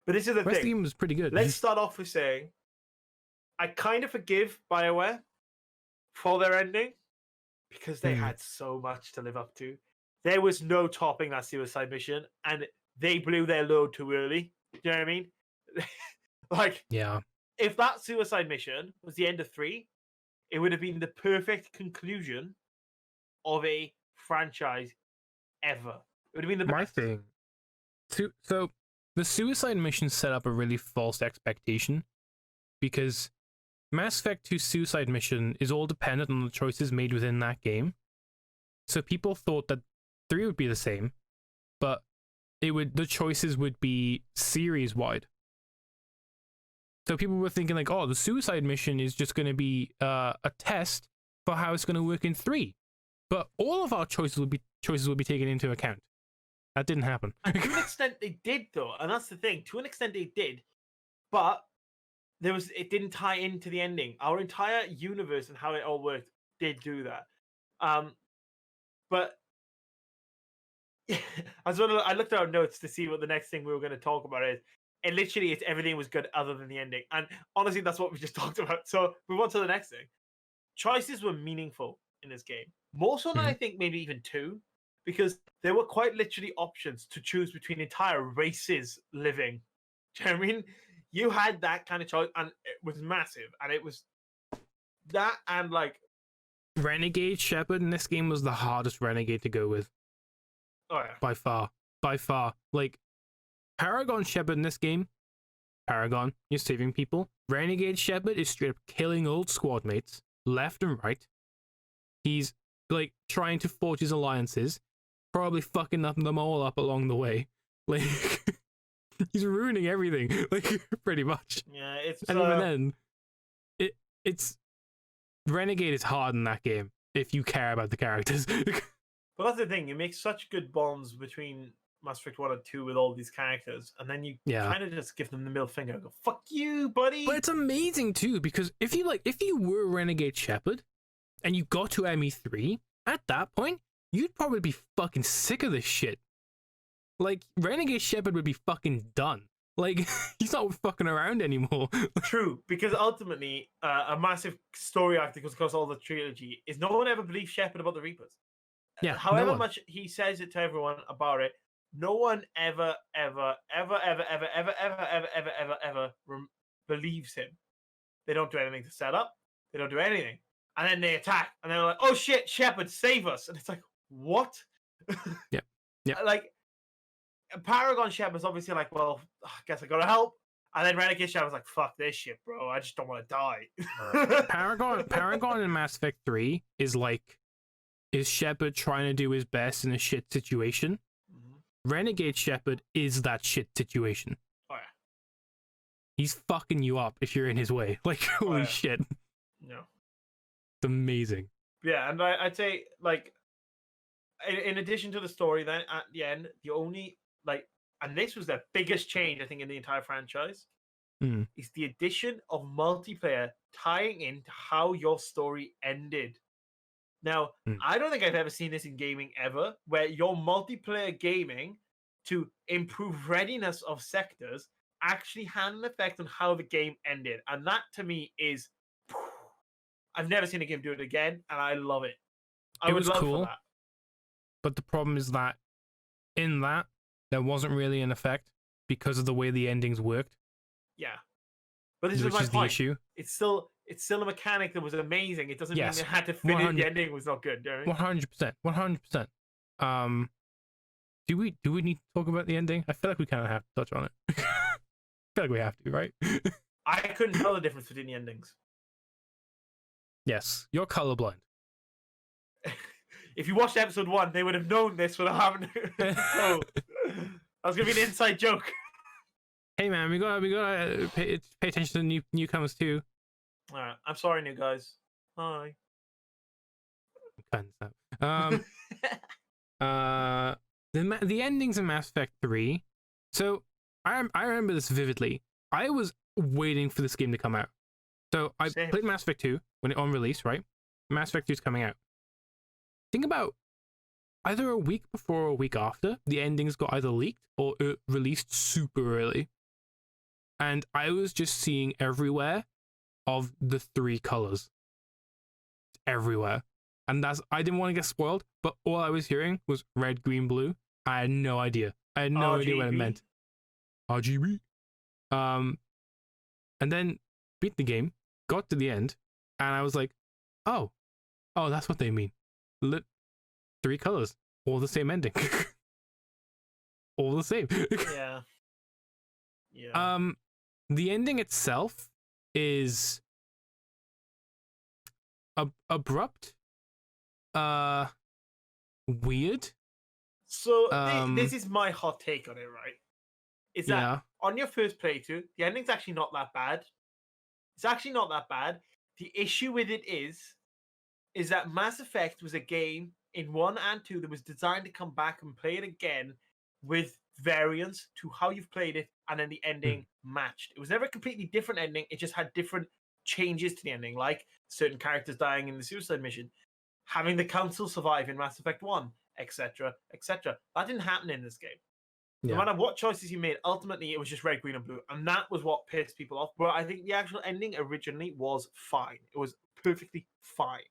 But this is the
rest of the
thing.
game was pretty good.
Let's start off with saying I kind of forgive BioWare for their ending because they had so much to live up to. There was no topping that suicide mission, and they blew their load too early. Do you know what I mean? Like,
yeah.
If that suicide mission was the end of 3, it would have been the perfect conclusion of a franchise ever. It would have been the best.
My thing. So the suicide mission set up a really false expectation because Mass Effect 2 suicide mission is all dependent on the choices made within that game. So people thought that 3 would be the same, but the choices would be series wide. So people were thinking like, oh, the suicide mission is just going to be a test for how it's going to work in 3. But all of our choices will be taken into account. That didn't happen.
And to an extent they did though, and that's the thing. To an extent they did, but it didn't tie into the ending. Our entire universe and how it all worked did do that. But I looked at our notes to see what the next thing we were going to talk about is. And literally, it's everything was good other than the ending. And honestly, that's what we just talked about. So move on to the next thing. Choices were meaningful in this game. More so than I think maybe even 2. Because there were quite literally options to choose between entire races living. Do you know what I mean? You had that kind of choice, and it was massive. And it was that and like...
Renegade Shepard in this game was the hardest Renegade to go with.
Oh, yeah.
By far. By far. Like... Paragon Shepard in this game, Paragon, you're saving people. Renegade Shepard is straight up killing old squad mates, left and right. He's, like, trying to forge his alliances, probably fucking them all up along the way. Like, he's ruining everything, like, pretty much.
Yeah, it's...
And even then, it's... Renegade is hard in that game, if you care about the characters.
But that's the thing, you make such good bonds between Mass Effect 1 and 2 with all these characters, and then you kind of just give them the middle finger and go, fuck you, buddy.
But it's amazing too, because if you were Renegade Shepard and you got to ME3, at that point, you'd probably be fucking sick of this shit. Like, Renegade Shepard would be fucking done. Like, he's not fucking around anymore.
True, because ultimately, a massive story arc that goes across all the trilogy is no one ever believes Shepard about the Reapers.
Yeah.
However much he says it to everyone about it, no one ever believes him. They don't do anything to set up. They don't do anything. And then they attack. And they're like, oh shit, Shepard, save us. And it's like, what?
Yeah.
Like, Paragon Shepard's obviously like, well, I guess I gotta help. And then Renegade Shepard's like, fuck this shit, bro. I just don't want to die.
Paragon in Mass Effect 3 is Shepard trying to do his best in a shit situation. Renegade Shepard is that shit situation.
Oh, yeah.
He's fucking you up if you're in his way. Like, holy shit.
No.
It's amazing.
Yeah, and I'd say, like, in addition to the story, then, at the end, the only, like, and this was the biggest change, I think, in the entire franchise, is the addition of multiplayer tying into how your story ended. Now, I don't think I've ever seen this in gaming ever, where your multiplayer gaming to improve readiness of sectors actually had an effect on how the game ended. And that, to me, is... I've never seen a game do it again, and I love it. I would love for that.
But the problem is that in that, there wasn't really an effect because of the way the endings worked.
Yeah. But this is my point.
The issue.
It's still a mechanic that was amazing. It doesn't mean it had to fit in. The ending was not good.
100%. 100%. Do we need to talk about the ending? I feel like we kind of have to touch on it. feel like we have to, right?
I couldn't tell the difference between the endings.
Yes, you're colorblind.
If you watched episode 1, they would have known this without having to. So, that was gonna be an inside joke.
Hey man, we gotta pay attention to the newcomers too.
All right, I'm sorry, new guys. Hi.
The endings in Mass Effect 3. So I remember this vividly. I was waiting for this game to come out. So I
Same.
played Mass Effect 2 when it on release, right? Mass Effect 2 is coming out. Think about either a week before or a week after, the endings got either leaked or released super early. And I was just seeing everywhere of the 3 colors. Everywhere. And I didn't want to get spoiled, but all I was hearing was red, green, blue. I had no idea. I had no idea what it meant. RGB. And then beat the game, got to the end, and I was like, oh, that's what they mean. 3 colors, all the same ending. All the same.
Yeah. Yeah.
The ending itself is abrupt, weird.
So this is my hot take on it, right? Is that on your first playthrough, the ending's actually not that bad. It's actually not that bad. The issue with it is that Mass Effect was a game in 1 and 2 that was designed to come back and play it again with variants to how you've played it, and then the ending matched. It was never a completely different ending. It just had different changes to the ending, like certain characters dying in the suicide mission, having the council survive in Mass Effect 1, etc., etc. That didn't happen in this game. No matter what choices you made, ultimately it was just red, green, and blue. And that was what pissed people off. But I think the actual ending originally was fine. It was perfectly fine.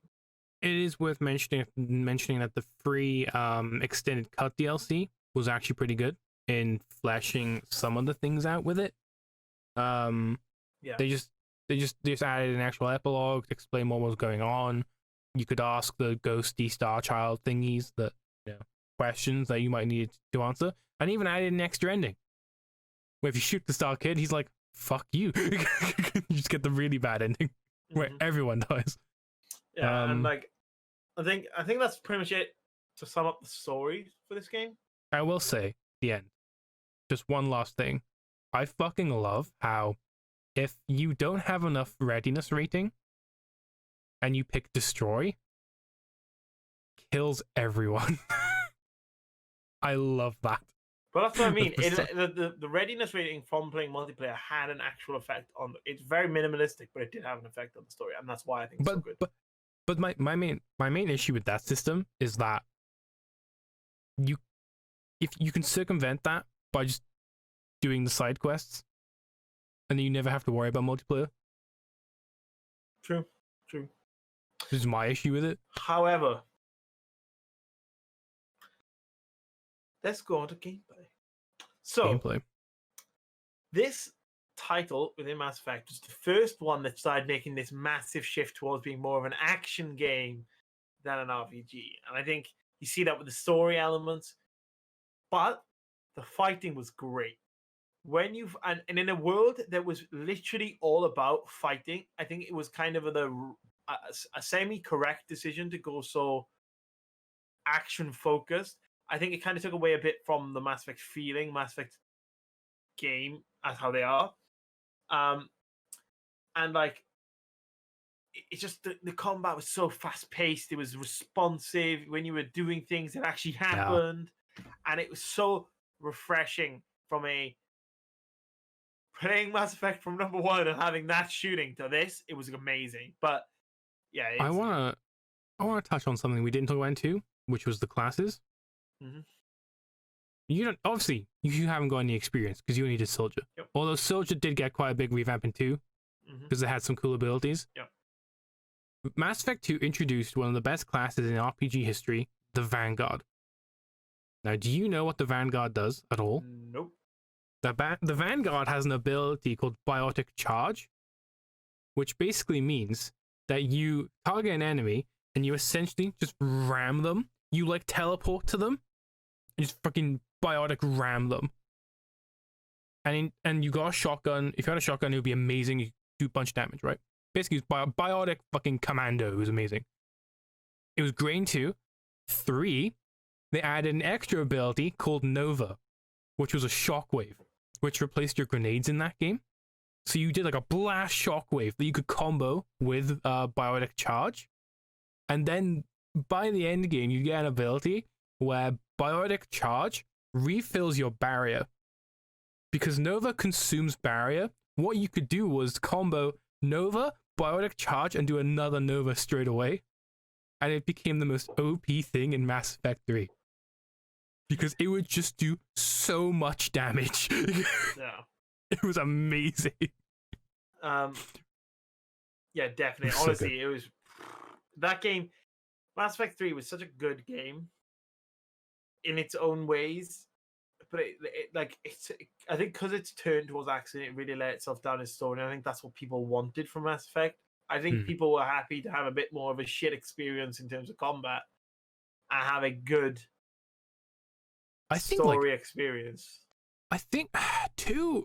It is worth mentioning that the free extended cut DLC was actually pretty good in fleshing some of the things out with it. They just added an actual epilogue to explain what was going on. You could ask the ghosty star child thingies that questions that you might need to answer, and even added an extra ending where if you shoot the star kid, he's like, "Fuck you." You just get the really bad ending where everyone dies.
Yeah, and like I think that's pretty much it to sum up the story for this game.
I will say the end. Just one last thing. I fucking love how if you don't have enough readiness rating and you pick destroy, kills everyone. I love that.
But that's what I mean. The readiness rating from playing multiplayer had an actual effect on. It's very minimalistic, but it did have an effect on the story, and that's why I think it's so good.
But my main issue with that system is that if you can circumvent that by just doing the side quests, and then you never have to worry about multiplayer.
True.
This is my issue with it.
However, let's go on to gameplay. So, this title within Mass Effect was the first one that started making this massive shift towards being more of an action game than an RPG. And I think you see that with the story elements, but the fighting was great. When you've and in a world that was literally all about fighting, I think it was kind of a semi-correct decision to go so action focused. I think it kind of took away a bit from the Mass Effect feeling, Mass Effect game as how they are. And like it's just the combat was so fast paced, it was responsive when you were doing things that actually happened, and it was so refreshing from playing Mass Effect from number 1 and having that shooting to this. It was amazing. But yeah,
I wanna touch on something we didn't talk about in 2, which was the classes. You don't obviously you haven't got any experience because you only did Soldier. Although Soldier did get quite a big revamp in 2 because it had some cool abilities. Mass Effect 2 introduced one of the best classes in RPG history, the Vanguard. Now, do you know what the Vanguard does at all?
Nope.
The Vanguard has an ability called Biotic Charge, which basically means that you target an enemy and you essentially just ram them. You like teleport to them and just fucking biotic ram them. and you got a shotgun. If you had a shotgun, it would be amazing. You do a bunch of damage, right? Basically, it's biotic fucking commando. It was amazing. It was great in 2. 3, they added an extra ability called Nova, which was a shockwave, which replaced your grenades in that game. So you did like a blast shockwave that you could combo with biotic charge, and then by the end game, you get an ability where biotic charge refills your barrier. Because Nova consumes barrier, what you could do was combo Nova, biotic charge, and do another Nova straight away. And it became the most OP thing in Mass Effect 3. Because it would just do so much damage.
Yeah.
It was amazing.
Yeah, definitely.
So
Honestly,
good.
it was that game. Mass Effect 3 was such a good game in its own ways, but I think because it's turned towards action, it really let itself down its story. And I think that's what people wanted from Mass Effect. I think people were happy to have a bit more of a shit experience in terms of combat and have a good story experience.
I think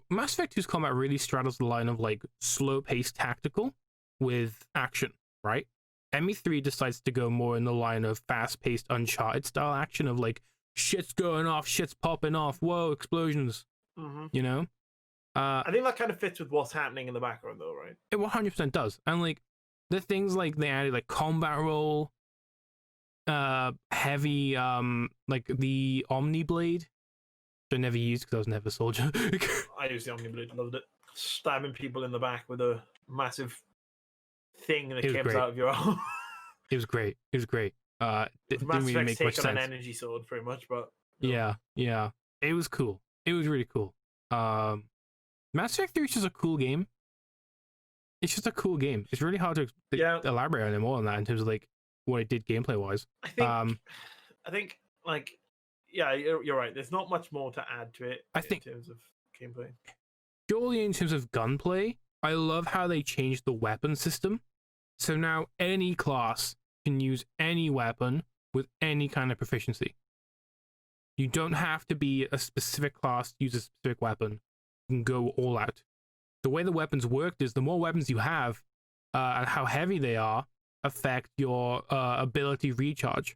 Mass Effect 2's combat really straddles the line of like slow-paced tactical with action, right? ME3 decides to go more in the line of fast-paced Uncharted style action of like shit's going off, shit's popping off, whoa, explosions. You know?
I think that kind of fits with what's happening in the background though, right?
It 100% does. And like the things like they added like combat roll, heavy like the Omni Blade, which I never used because I was never a soldier.
I used the Omni Blade, loved it. Stabbing people in the back with a massive thing that comes out of your arm.
It was great. It was great. It didn't really make much sense.
On an energy sword, pretty much, but
yeah. It was cool. It was really cool. Mass Effect 3 is just a cool game. It's just a cool game. It's really hard to elaborate on it more on that in terms of like what it did gameplay wise.
I think like yeah, you're right. There's not much more to add to it. In terms of gameplay.
Purely in terms of gunplay, I love how they changed the weapon system. So now any class can use any weapon with any kind of proficiency. You don't have to be a specific class to use a specific weapon. You can go all out. The way the weapons worked is the more weapons you have and how heavy they are affect your ability recharge.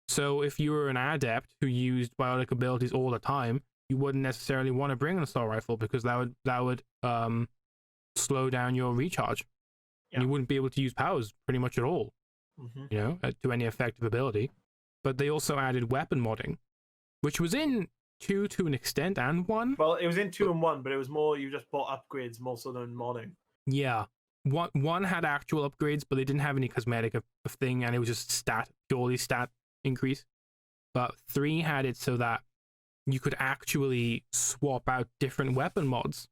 So if you were an adept who used biotic abilities all the time, you wouldn't necessarily want to bring an assault rifle because that would slow down your recharge. And you wouldn't be able to use powers pretty much at all, you know, to any effective ability. But they also added weapon modding, which was in 2 to an extent and 1.
Well, it was in 2 and 1, but it was more you just bought upgrades more so than modding.
Yeah. One had actual upgrades, but they didn't have any cosmetic of thing, and it was just purely stat increase. But 3 had it so that you could actually swap out different weapon mods.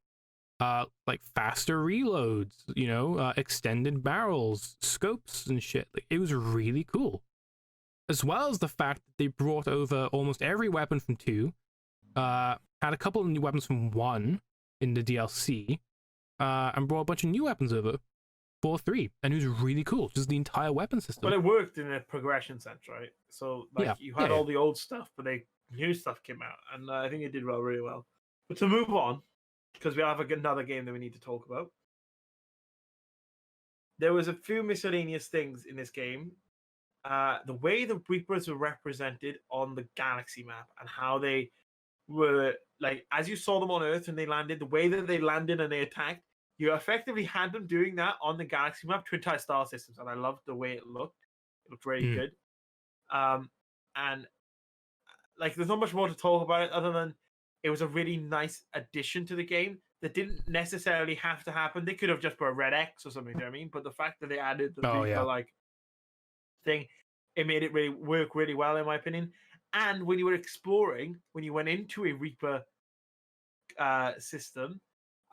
Like faster reloads, you know, extended barrels, scopes and shit. Like, it was really cool. As well as the fact that they brought over almost every weapon from 2, had a couple of new weapons from 1 in the DLC, and brought a bunch of new weapons over for 3, and it was really cool. Just the entire weapon system.
But it worked in a progression sense, right? So like you had all the old stuff, but new stuff came out, and I think it did really well. But to move on, because we have another game that we need to talk about. There was a few miscellaneous things in this game. The way the Reapers were represented on the galaxy map and how they were, like, as you saw them on Earth and they landed, the way that they landed and they attacked, you effectively had them doing that on the galaxy map to entire star systems. And I loved the way it looked. It looked really good. And, like, there's not much more to talk about it other than it was a really nice addition to the game that didn't necessarily have to happen. They could have just put a red X or something, you know what I mean? But the fact that they added the Reaper, like, thing, it made it really work really well, in my opinion. And when you were exploring, when you went into a Reaper system,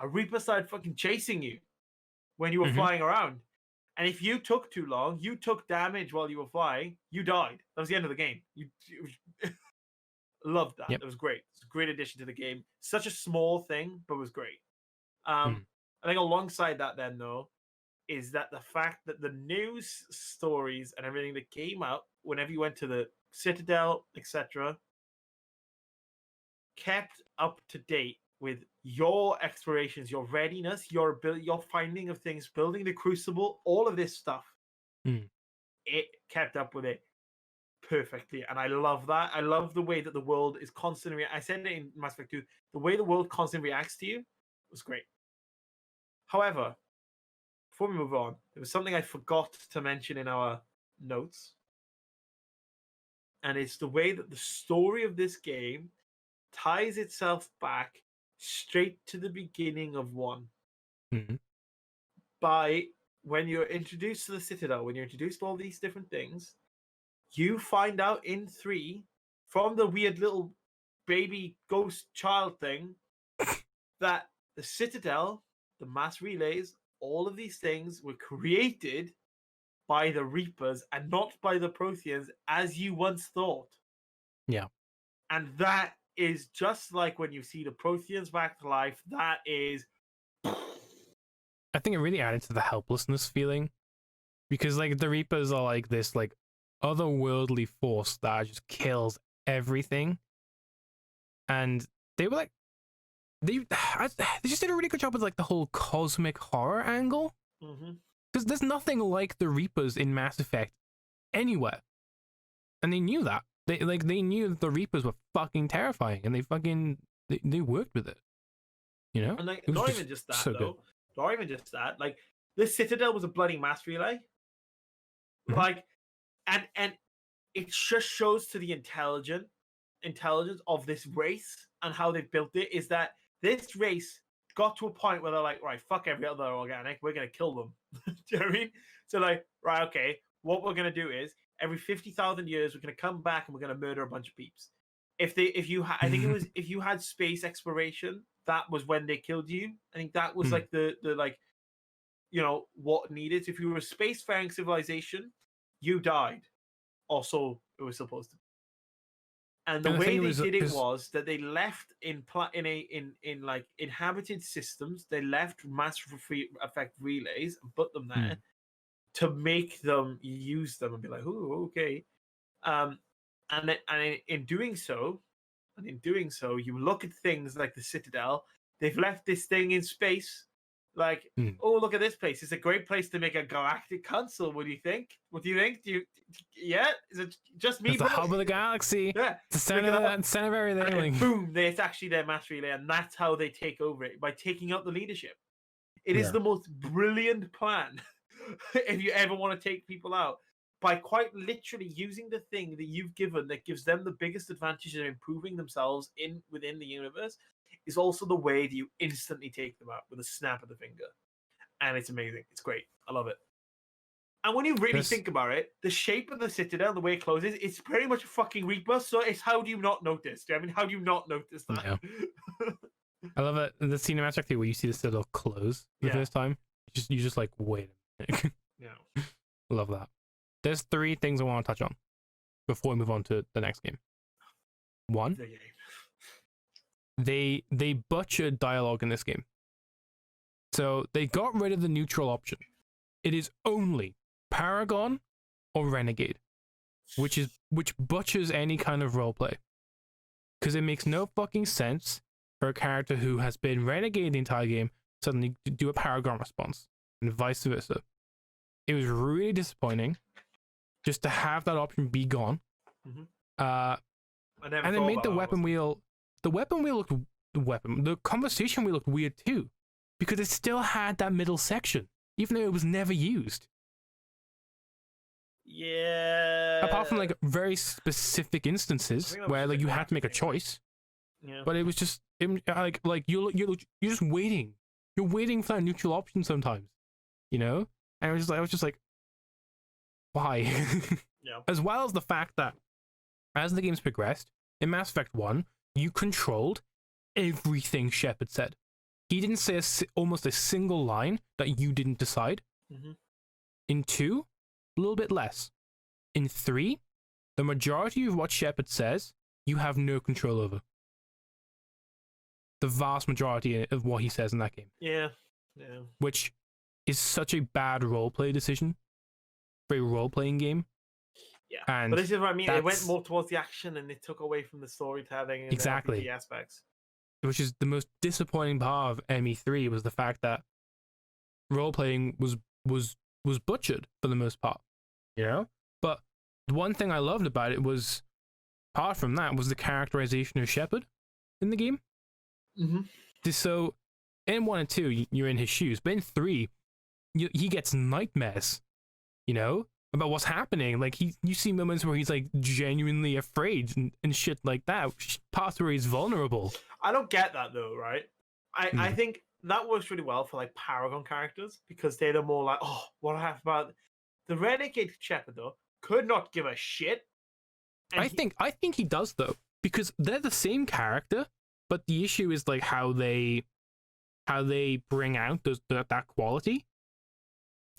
a Reaper started fucking chasing you when you were flying around. And if you took too long, you took damage while you were flying, you died. That was the end of the game. Loved that. It was great. It's a great addition to the game. Such a small thing, but it was great. I think alongside that then, though, is that the fact that the news stories and everything that came out whenever you went to the Citadel, etc., kept up to date with your explorations, your readiness, your finding of things, building the crucible, all of this stuff.
Mm.
It kept up with it perfectly, and I love that. I love the way that the world is constantly. I said it in Mass Effect 2. The way the world constantly reacts to you was great. However, before we move on, there was something I forgot to mention in our notes, and it's the way that the story of this game ties itself back straight to the beginning of 1.
Mm.
By when you're introduced to the Citadel, when you're introduced to all these different things, you find out in 3 from the weird little baby ghost child thing that the Citadel, the mass relays, all of these things were created by the Reapers and not by the Protheans as you once thought.
Yeah.
And that is just like when you see the Protheans back to life, that is.
I think it really added to the helplessness feeling, because like the Reapers are like this like otherworldly force that just kills everything, and they were like they just did a really good job with like the whole cosmic horror angle, because there's nothing like the Reapers in Mass Effect anywhere, and they knew that. They knew that the Reapers were fucking terrifying, and they worked with it, you know.
And like,
It was
not even just that
so
though.
good.
Not even just that. Like the Citadel was a bloody mass relay.
Mhm.
Like, and it just shows to the intelligence of this race and how they've built it, is that this race got to a point where they're like, right, fuck every other organic, we're gonna kill them. Do you know what I mean? So like, right, okay, what we're gonna do is every 50,000 years we're gonna come back and we're gonna murder a bunch of peeps. I think it was if you had space exploration, that was when they killed you. I think that was like the like, you know, what needed. If you were a spacefaring civilization, you died. Also, it was supposed to. And the
And I think
way
it
they
was
did it
because
was that they left in like inhabited systems. They left mass effect relays and put them there to make them use them and be like, oh, okay. In doing so, you look at things like the Citadel. They've left this thing in space. Like, oh, look at this place. It's a great place to make a galactic council. What do you think? What do you think? Yeah? Is it just me?
it's the hub of the galaxy.
Yeah.
The center of everything.
And boom, it's actually their mass relay, and that's how they take over it, by taking out the leadership. It is the most brilliant plan if you ever want to take people out, by quite literally using the thing that you've given that gives them the biggest advantage in improving themselves within the universe, is also the way that you instantly take them out with a snap of the finger. And it's amazing. It's great. I love it. And when you really think about it, the shape of the Citadel, the way it closes, it's pretty much a fucking Reaper. So it's, how do you not notice? I mean, how do you not notice that?
Yeah. I love it. The cinematic thing where you see the Citadel close the first time. You just like, wait a minute.
Yeah.
Love that. There's 3 things I want to touch on before we move on to the next game. 1, they butchered dialogue in this game. So they got rid of the neutral option. It is only Paragon or Renegade, which butchers any kind of roleplay, because it makes no fucking sense for a character who has been Renegade the entire game suddenly to do a Paragon response, and vice versa. It was really disappointing just to have that option be gone. And it made the weapon wheel the conversation wheel looked weird too, because it still had that middle section, even though it was never used.
Yeah.
Apart from like very specific instances where like you had to make a choice.
Yeah.
But it was just like you're just waiting. You're waiting for that neutral option sometimes, you know. And I was just like, why?
Yeah.
As well as the fact that as the games progressed in Mass Effect 1, you controlled everything Shepard said. He didn't say almost a single line that you didn't decide. In 2, a little bit less. In 3, the majority of what Shepard says, you have no control over. The vast majority of what he says in that game.
Yeah. Yeah.
Which is such a bad roleplay decision for a role-playing game.
Yeah.
And
but this is what I mean. It went more towards the action and it took away from the storytelling and
exactly
the RPG aspects.
which is the most disappointing part of ME3, was the fact that role playing was butchered for the most part, you know. But the one thing I loved about it was, apart from that, was the characterization of Shepard in the game.
Mm-hmm.
So in 1 and 2, you're in his shoes, but in 3, he gets nightmares, you know, about what's happening. Like you see moments where he's like genuinely afraid and shit like that. Parts where he's vulnerable.
I don't get that though, right? I think that works really well for like Paragon characters because they're the more like, oh, what I have about the Renegade Shepard though could not give a shit.
I think he does though, because they're the same character, but the issue is like how they bring out that quality.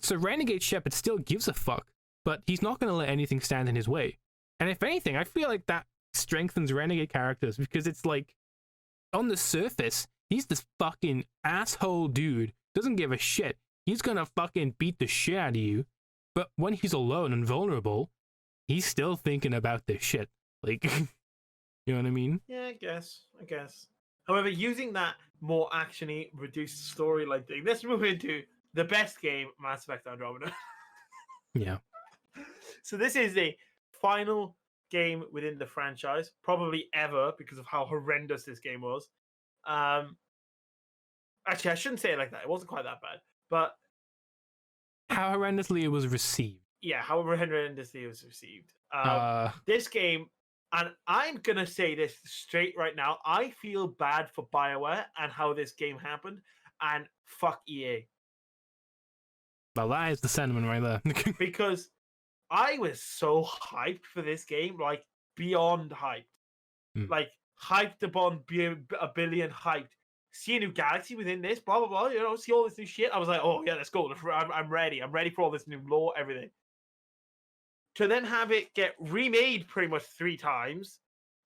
So Renegade Shepard still gives a fuck, but he's not going to let anything stand in his way. And if anything, I feel like that strengthens Renegade characters, because it's like, on the surface, he's this fucking asshole dude, doesn't give a shit. He's gonna fucking beat the shit out of you. But when he's alone and vulnerable, he's still thinking about this shit. Like, you know what I mean?
Yeah, I guess. However, using that more actiony, reduced storyline thing, let's move into the best game, Mass Effect Andromeda.
Yeah.
So this is the final game within the franchise, probably ever, because of how horrendous this game was. Actually, I shouldn't say it like that. It wasn't quite that bad, but
how horrendously it was received.
Yeah, how horrendously it was received. This game, and I'm gonna say this straight right now, I feel bad for BioWare and how this game happened, and fuck EA.
Well, that is the sentiment right there.
Because I was so hyped for this game, like beyond hyped. Like hyped upon a billion hyped. See a new galaxy within this, blah blah blah. You know, see all this new shit. I was like, oh yeah, let's go. I'm ready. I'm ready for all this new lore, everything. To then have it get remade pretty much 3 times.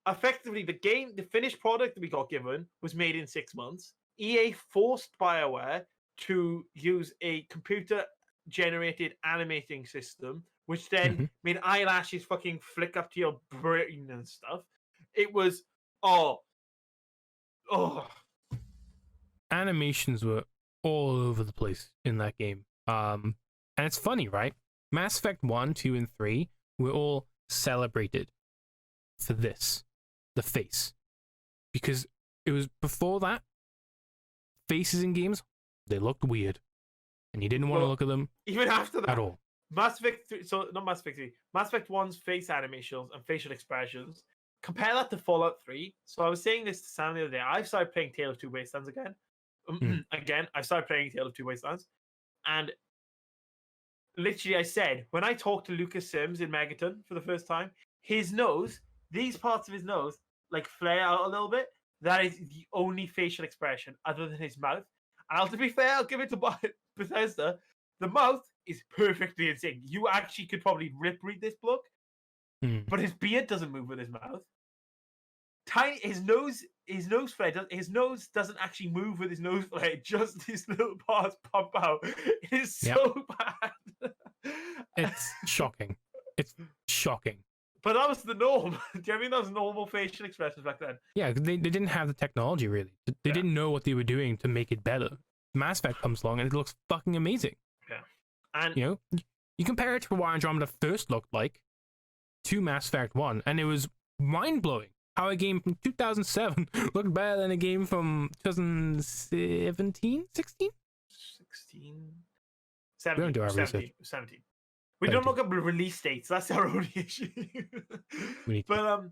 Effectively, the finished product that we got given was made in 6 months. EA forced BioWare to use a computer-generated animating system, which then made eyelashes fucking flick up to your brain and stuff. It was
animations were all over the place in that game. And it's funny, right? Mass Effect 1, 2, and 3 were all celebrated for this, the face. Because it was before that, faces in games, they looked weird. And you didn't want to look at them
even after that
at all.
Mass Effect 3, so not Mass Effect 3, Mass Effect 1's face animations and facial expressions, compare that to Fallout 3. So I was saying this to Sam the other day. I've started playing Tale of Two Wastelands again. I've started playing Tale of Two Wastelands. And literally I said, when I talked to Lucas Sims in Megaton for the first time, his nose, these parts of his nose, like flare out a little bit. That is the only facial expression other than his mouth. And to be fair, I'll give it to Bethesda. The mouth is perfectly in sync. You actually could probably lip read this book, but his beard doesn't move with his mouth. His nose flare, his nose doesn't actually move with his nose flare. Just his little parts pop out. It is so bad.
It's shocking. It's shocking.
But that was the norm. Do you know what I mean? That was normal facial expressions back then.
Yeah, they didn't have the technology, really. They didn't know what they were doing to make it better. Mass Effect comes along and it looks fucking amazing.
Yeah. And
you know, you compare it to what Andromeda first looked like to Mass Effect 1, and it was mind-blowing how a game from 2007 looked better than a game from 2017? 16?
16?
17. We don't do our research.
17. We don't look up release dates. That's our only issue.
We need to.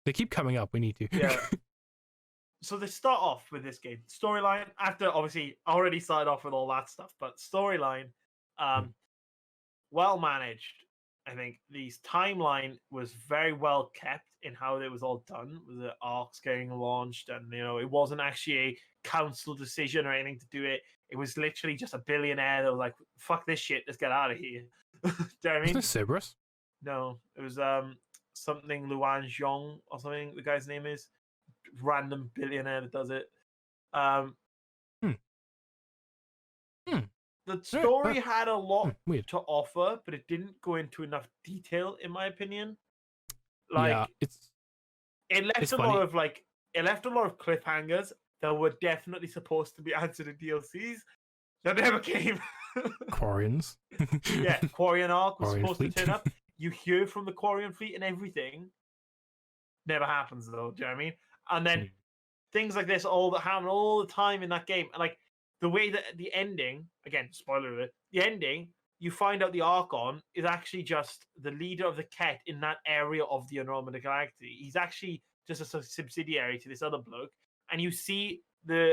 They keep coming up. We need to.
Yeah. So they start off with this game. Storyline, after obviously already started off with all that stuff, but storyline, well managed. I think the timeline was very well kept in how it was all done, with the arcs getting launched, and it wasn't actually a council decision or anything to do it. It was literally just a billionaire that was like, "Fuck this shit, let's get out of here." Do you know what I mean?
Was it Cerberus?
No, it was something Luan Zhong or something. The guy's name is random billionaire that does it. The story had a lot to offer, but it didn't go into enough detail, in my opinion. Like,
yeah,
it left a lot of cliffhangers that were definitely supposed to be answered in DLCs that never came.
Quarians.
Yeah, Quarian Arc was
Quarian
supposed
fleet.
to turn up. You hear from the Quarian fleet and everything. Never happens though. Do you know what I mean? And then things like this all that happen all the time in that game. And like the way that the ending, again, spoiler alert, the ending, you find out the Archon is actually just the leader of the Ket in that area of the Andromeda Galaxy. He's actually just a subsidiary to this other bloke. And you see the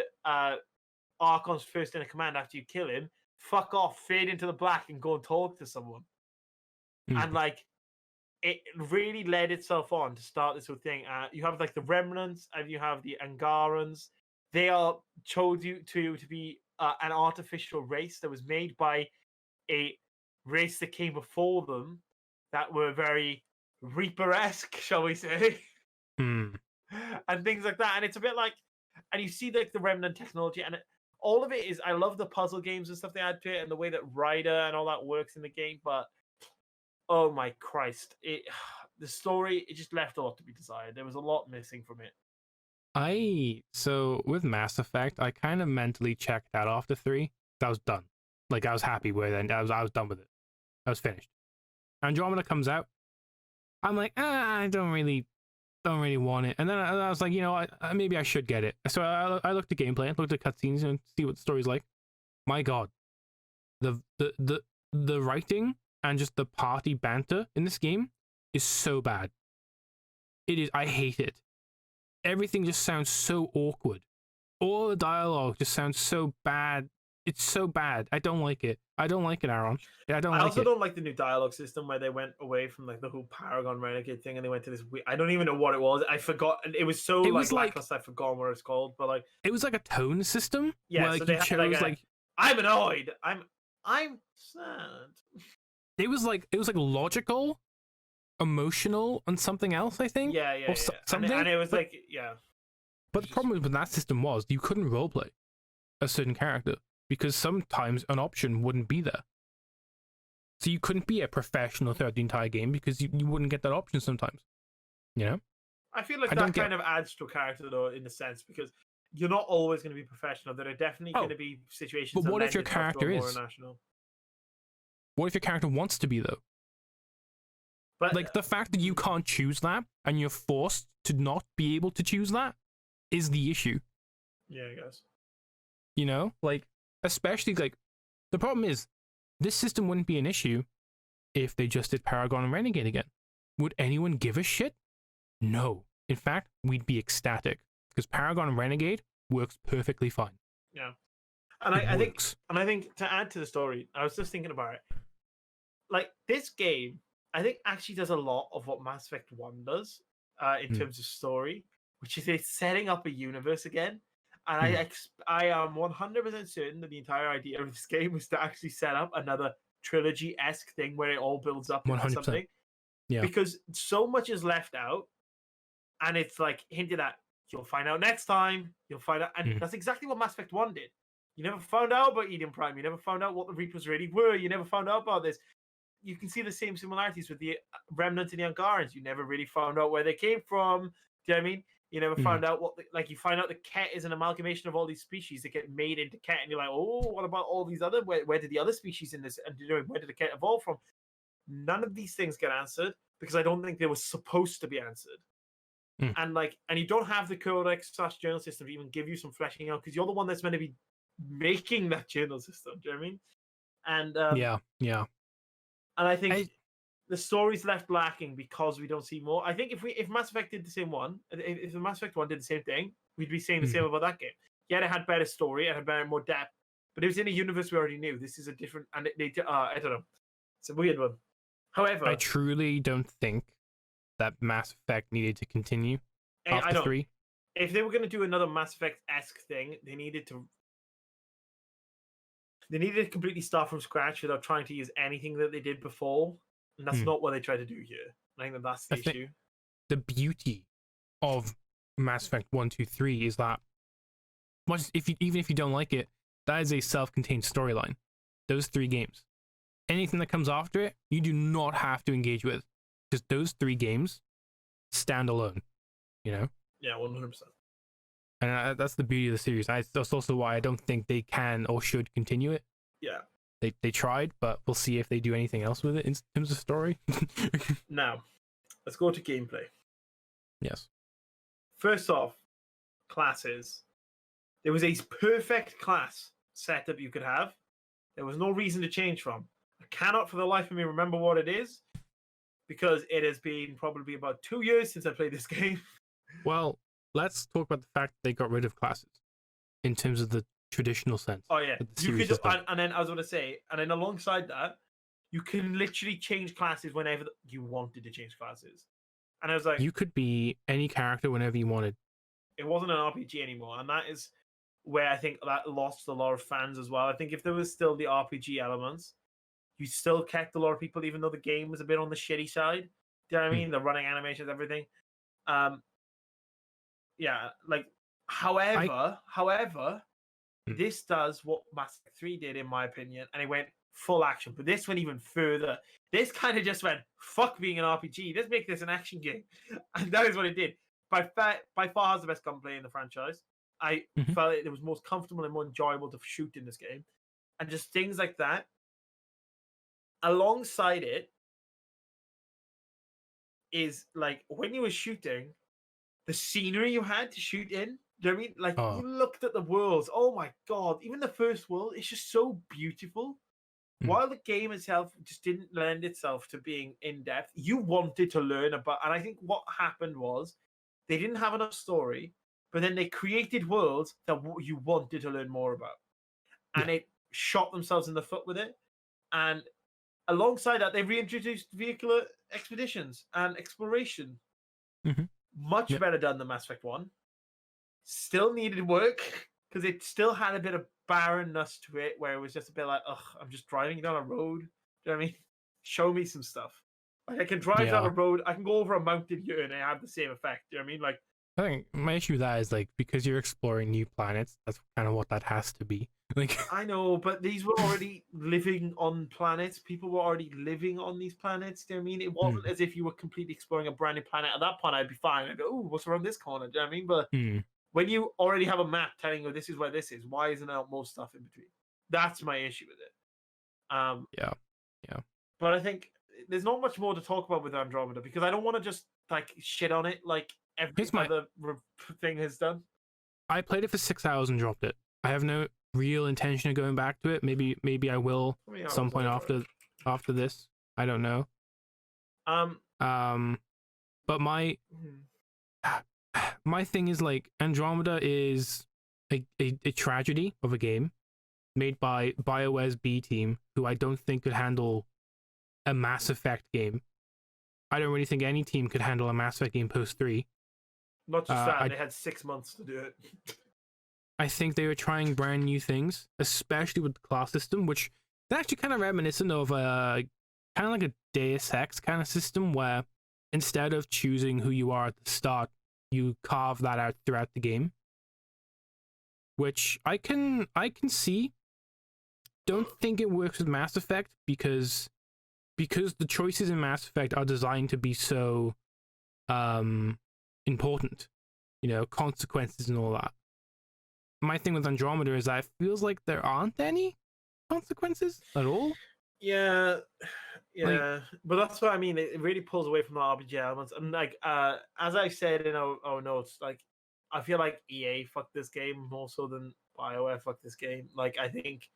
Archon's first in command after you kill him, fuck off, fade into the black and go and talk to someone. And like it really led itself on to start this whole thing. You have like the Remnants and you have the Angarans. They are told you to be an artificial race that was made by a race that came before them that were very Reaper-esque, shall we say, and things like that. And it's a bit like, and you see like the Remnant technology, and all of it is. I love the puzzle games and stuff they add to it, and the way that Ryder and all that works in the game, but. Oh my Christ! The story, it just left a lot to be desired. There was a lot missing from it.
So with Mass Effect, I kind of mentally checked out after 3. I was done. Like I was happy with it. I was done with it. I was finished. Andromeda comes out. I'm like, I don't really want it. And then I was like, you know, maybe I should get it. So I looked at gameplay, looked at cutscenes, and see what the story's like. My God, the writing and just the party banter in this game is so bad. It is. I hate it. Everything just sounds so awkward. All the dialogue just sounds so bad. It's so bad. I don't like it. I don't like it, Aaron. I
also don't like the new dialogue system where they went away from like the whole Paragon Renegade thing and they went to this. I don't even know what it was. I forgot. It was so lackluster. I forgot what it's called. But like,
it was like a tone system.
Yeah.
Where,
so
like,
they
you
had
chose
like, I'm annoyed. I'm sad.
It was like logical, emotional, and something else. I think.
Yeah.
Something.
And it was
but the problem with that system was you couldn't roleplay a certain character because sometimes an option wouldn't be there. So you couldn't be a professional throughout the entire game because you wouldn't get that option sometimes. You know.
I feel like that kind of adds to a character though, in a sense, because you're not always going to be professional. There are definitely going to be situations.
But what if your character is? What if your character wants to be though? But like the fact that you can't choose that and you're forced to not be able to choose that is the issue.
Yeah, I guess.
You know, like especially like the problem is this system wouldn't be an issue if they just did Paragon and Renegade again. Would anyone give a shit? No. In fact, we'd be ecstatic because Paragon and Renegade works perfectly fine.
Yeah. And I think to add to the story, I was just thinking about it. Like this game, I think actually does a lot of what Mass Effect 1 does in terms of story, which is it's setting up a universe again. And I am 100% certain that the entire idea of this game was to actually set up another trilogy-esque thing where it all builds up into
100%.
something.
Yeah.
Because so much is left out, and it's like hinted at. You'll find out next time. You'll find out, and that's exactly what Mass Effect 1 did. You never found out about Eden Prime. You never found out what the Reapers really were. You never found out about this. You can see the same similarities with the Remnant and the Angarans. You never really found out where they came from. Do you know what I mean? You never found out what, you find out the Ket is an amalgamation of all these species that get made into Ket, and you're like, oh, what about all these other? Where did the other species in this? And where did the Ket evolve from? None of these things get answered because I don't think they were supposed to be answered. And you don't have the Codex / journal system to even give you some fleshing out because you're the one that's meant to be making that journal system. Do you know what I mean? And
yeah.
And I think the story's left lacking because we don't see more. I think if Mass Effect did the same one, if the Mass Effect 1 did the same thing, we'd be saying the same about that game. Yeah, it had better story, it had more depth, but it was in a universe we already knew. This is a different, and I don't know. It's a weird one. However,
I truly don't think that Mass Effect needed to continue after 3.
If they were going to do another Mass Effect-esque thing, they needed to completely start from scratch without trying to use anything that they did before. And that's not what they try to do here. I think that's the issue.
The beauty of Mass Effect 1, 2, 3 is that even if you don't like it, that is a self-contained storyline. Those 3 games. Anything that comes after it, you do not have to engage with. Because those 3 games stand alone. You know?
Yeah, 100%.
And that's the beauty of the series. That's also why I don't think they can or should continue it.
Yeah.
They tried, but we'll see if they do anything else with it in terms of story.
Now, let's go to gameplay.
Yes.
First off, classes. There was a perfect class setup you could have. There was no reason to change from. I cannot for the life of me remember what it is, because it has been probably about 2 years since I played this game.
Well, let's talk about the fact that they got rid of classes in terms of the traditional sense.
Oh yeah,
that the
you
series
could,
has done.
and then I was going to say, and then alongside that, you can literally change classes whenever you wanted to change classes. And I was like,
You could be any character whenever you wanted.
it wasn't an RPG anymore, and that is where I think that lost a lot of fans as well. I think if there was still the RPG elements, you still kept a lot of people, even though the game was a bit on the shitty side. Do you know what I mean? The running animations, everything. Yeah, like, however, this does what Mass Effect 3 did, in my opinion, and it went full action. But this went even further. This kind of just went, fuck being an RPG. Let's make this an action game. And that is what it did. By far has the best gunplay in the franchise. I felt it was most comfortable and more enjoyable to shoot in this game. And just things like that. Alongside it is, like, when you were shooting, the scenery you had to shoot in. Do you know what I mean? Like, you looked at the worlds. Oh my god! Even the first world, it's just so beautiful. While the game itself just didn't lend itself to being in depth, you wanted to learn about. And I think what happened was they didn't have enough story, but then they created worlds that you wanted to learn more about, and it shot themselves in the foot with it. And alongside that, they reintroduced vehicular expeditions and exploration. Much better done than Mass Effect 1. Still needed work, because it still had a bit of barrenness to it, where it was just a bit like, ugh, I'm just driving down a road. Do you know what I mean? Show me some stuff. Like, I can drive down a road, I can go over a mountain here, and it had the same effect. Do you know what I mean? Like,
I think my issue with that is, like, because you're exploring new planets, that's kind of what that has to be. Like,
I know, but these were already living on planets. People were already living on these planets. Do you know what I mean? It wasn't as if you were completely exploring a brand new planet. At that point, I'd be fine. I'd go, oh, what's around this corner? Do you know what I mean? But when you already have a map telling you this is where this is, why isn't there more stuff in between? That's my issue with it.
Yeah.
But I think there's not much more to talk about with Andromeda, because I don't want to just, like, shit on it like every other thing has done.
I played it for 6 hours and dropped it. I have no real intention of going back to it. Maybe I will some point after this. I don't know. But my thing is, like, Andromeda is a tragedy of a game made by BioWare's B team, who I don't think could handle a Mass Effect game. I don't really think any team could handle a Mass Effect game post 3.
Not just that, they had 6 months to do it.
I think they were trying brand new things, especially with the class system, which is actually kind of reminiscent of kind of like a Deus Ex kind of system, where instead of choosing who you are at the start, you carve that out throughout the game, which I can see. Don't think it works with Mass Effect because the choices in Mass Effect are designed to be so important, you know, consequences and all that. My thing with Andromeda is that it feels like there aren't any consequences at all.
Yeah, like, but that's what I mean. It really pulls away from the RPG elements. And, like, as I said in our notes, like, I feel like EA fucked this game more so than BioWare fucked this game. Like, I think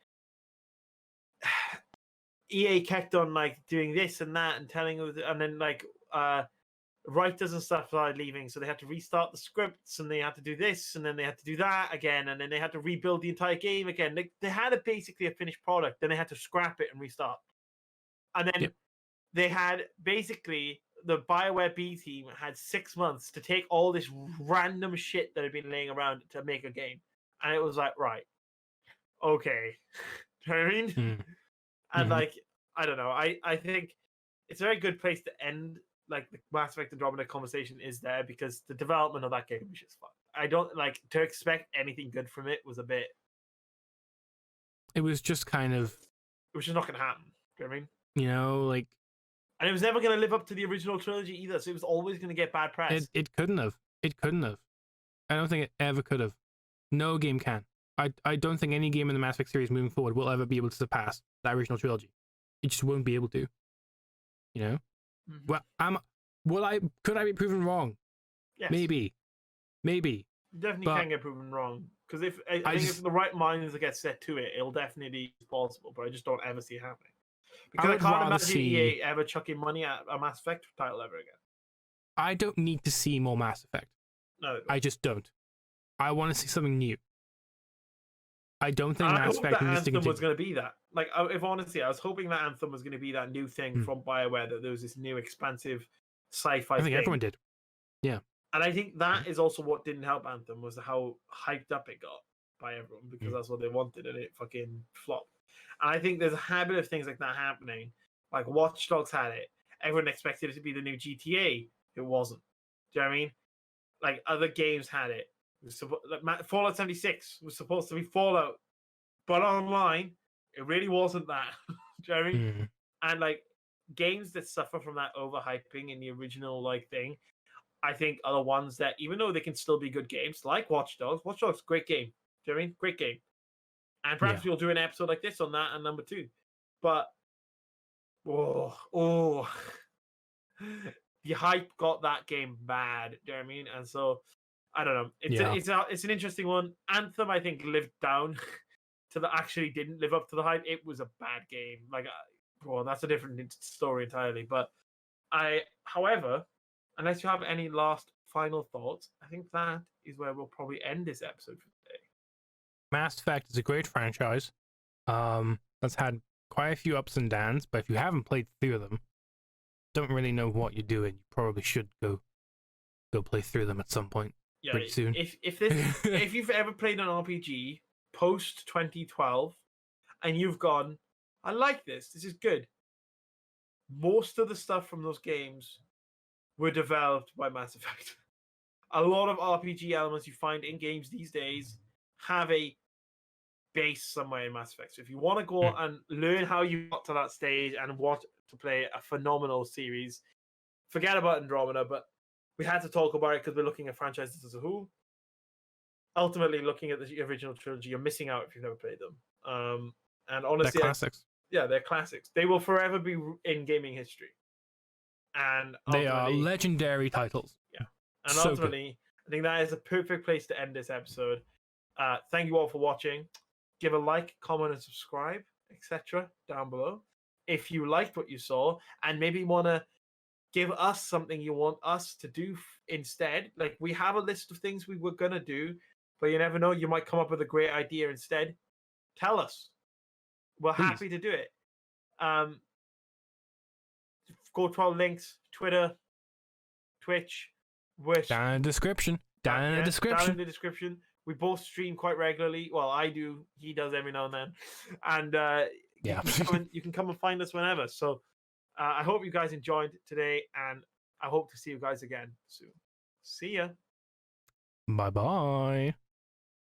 EA kept on, like, doing this and that and telling, and then, like, writers and stuff started leaving, so they had to restart the scripts, and they had to do this, and then they had to do that again, and then they had to rebuild the entire game again. They had basically a finished product, then they had to scrap it and restart. And then they had basically the BioWare B team had 6 months to take all this random shit that had been laying around to make a game, and it was like, right, okay, do you know what I mean? And like, I don't know, I think it's a very good place to end. Like, the Mass Effect Andromeda conversation is there because the development of that game was just fun. I don't like to expect anything good from it. Was a bit.
It was just kind of.
It was just not going to happen. Do you know what I mean?
You know, like.
And it was never going to live up to the original trilogy either. So it was always going to get bad press.
It couldn't have. It couldn't have. I don't think it ever could have. No game can. I don't think any game in the Mass Effect series moving forward will ever be able to surpass that original trilogy. It just won't be able to. You know?
Mm-hmm.
Could I be proven wrong?
Yes.
Maybe.
You definitely
But
can get proven wrong. Because I think
just,
if the right minds get set to it, it'll definitely be possible. But I just don't ever see it happening. Because I
would
can't
rather
imagine
see.
EA ever chucking money at a Mass Effect title ever again.
I don't need to see more Mass Effect.
No,
I just don't. I want to see something new. I don't think
I
Mass
hope
Effect
that
needs to
Anthem
continue.
was going to be that. Like, if honestly, I was hoping that Anthem was going to be that new thing from BioWare, that there was this new expansive sci-fi
I think
thing.
everyone did. Yeah.
And I think that is also what didn't help Anthem, was how hyped up it got by everyone, because that's what they wanted, and it fucking flopped. And I think there's a habit of things like that happening. Like, Watch Dogs had it. Everyone expected it to be the new GTA. It wasn't. Do you know what I mean? Like, other games had it. Like Fallout 76 was supposed to be Fallout, but online, it really wasn't that. Do you know what I mean? And like, games that suffer from that overhyping in the original like thing, I think are the ones that, even though they can still be good games, like Watch Dogs, great game. Do you know what I mean? Great game. And perhaps we'll do an episode like this on that and number 2. But the hype got that game bad. Do you know what I mean? And so I don't know. It's an interesting one. Anthem, I think, lived down to actually didn't live up to the hype. It was a bad game. Like, that's a different story entirely. But however, unless you have any last final thoughts, I think that is where we'll probably end this episode for today.
Mass Effect is a great franchise. That's had quite a few ups and downs, but if you haven't played through them, don't really know what you're doing, you probably should go play through them at some point. Pretty soon.
If you've ever played an RPG post 2012 and you've gone, I like this is good. Most of the stuff from those games were developed by Mass Effect. A lot of RPG elements you find in games these days have a base somewhere in Mass Effect. So if you want to go and learn how you got to that stage and want to play a phenomenal series, forget about Andromeda, but we had to talk about it because we're looking at franchises as a whole. Ultimately, looking at the original trilogy, you're missing out if you've never played them. And honestly,
they're classics.
They're classics. They will forever be in gaming history. And
they are legendary titles.
Yeah. And so ultimately, good. I think that is a perfect place to end this episode. Thank you all for watching. Give a like, comment, and subscribe, etc. down below. If you liked what you saw and maybe want to give us something you want us to do instead. Like, we have a list of things we were going to do, but you never know. You might come up with a great idea instead. Tell us. We're happy to do it. Go to our links, Twitter, Twitch.
Down in the description. Down in the description.
We both stream quite regularly. Well, I do. He does every now and then. And you can come and find us whenever. So I hope you guys enjoyed today, and I hope to see you guys again soon. See ya.
Bye-bye.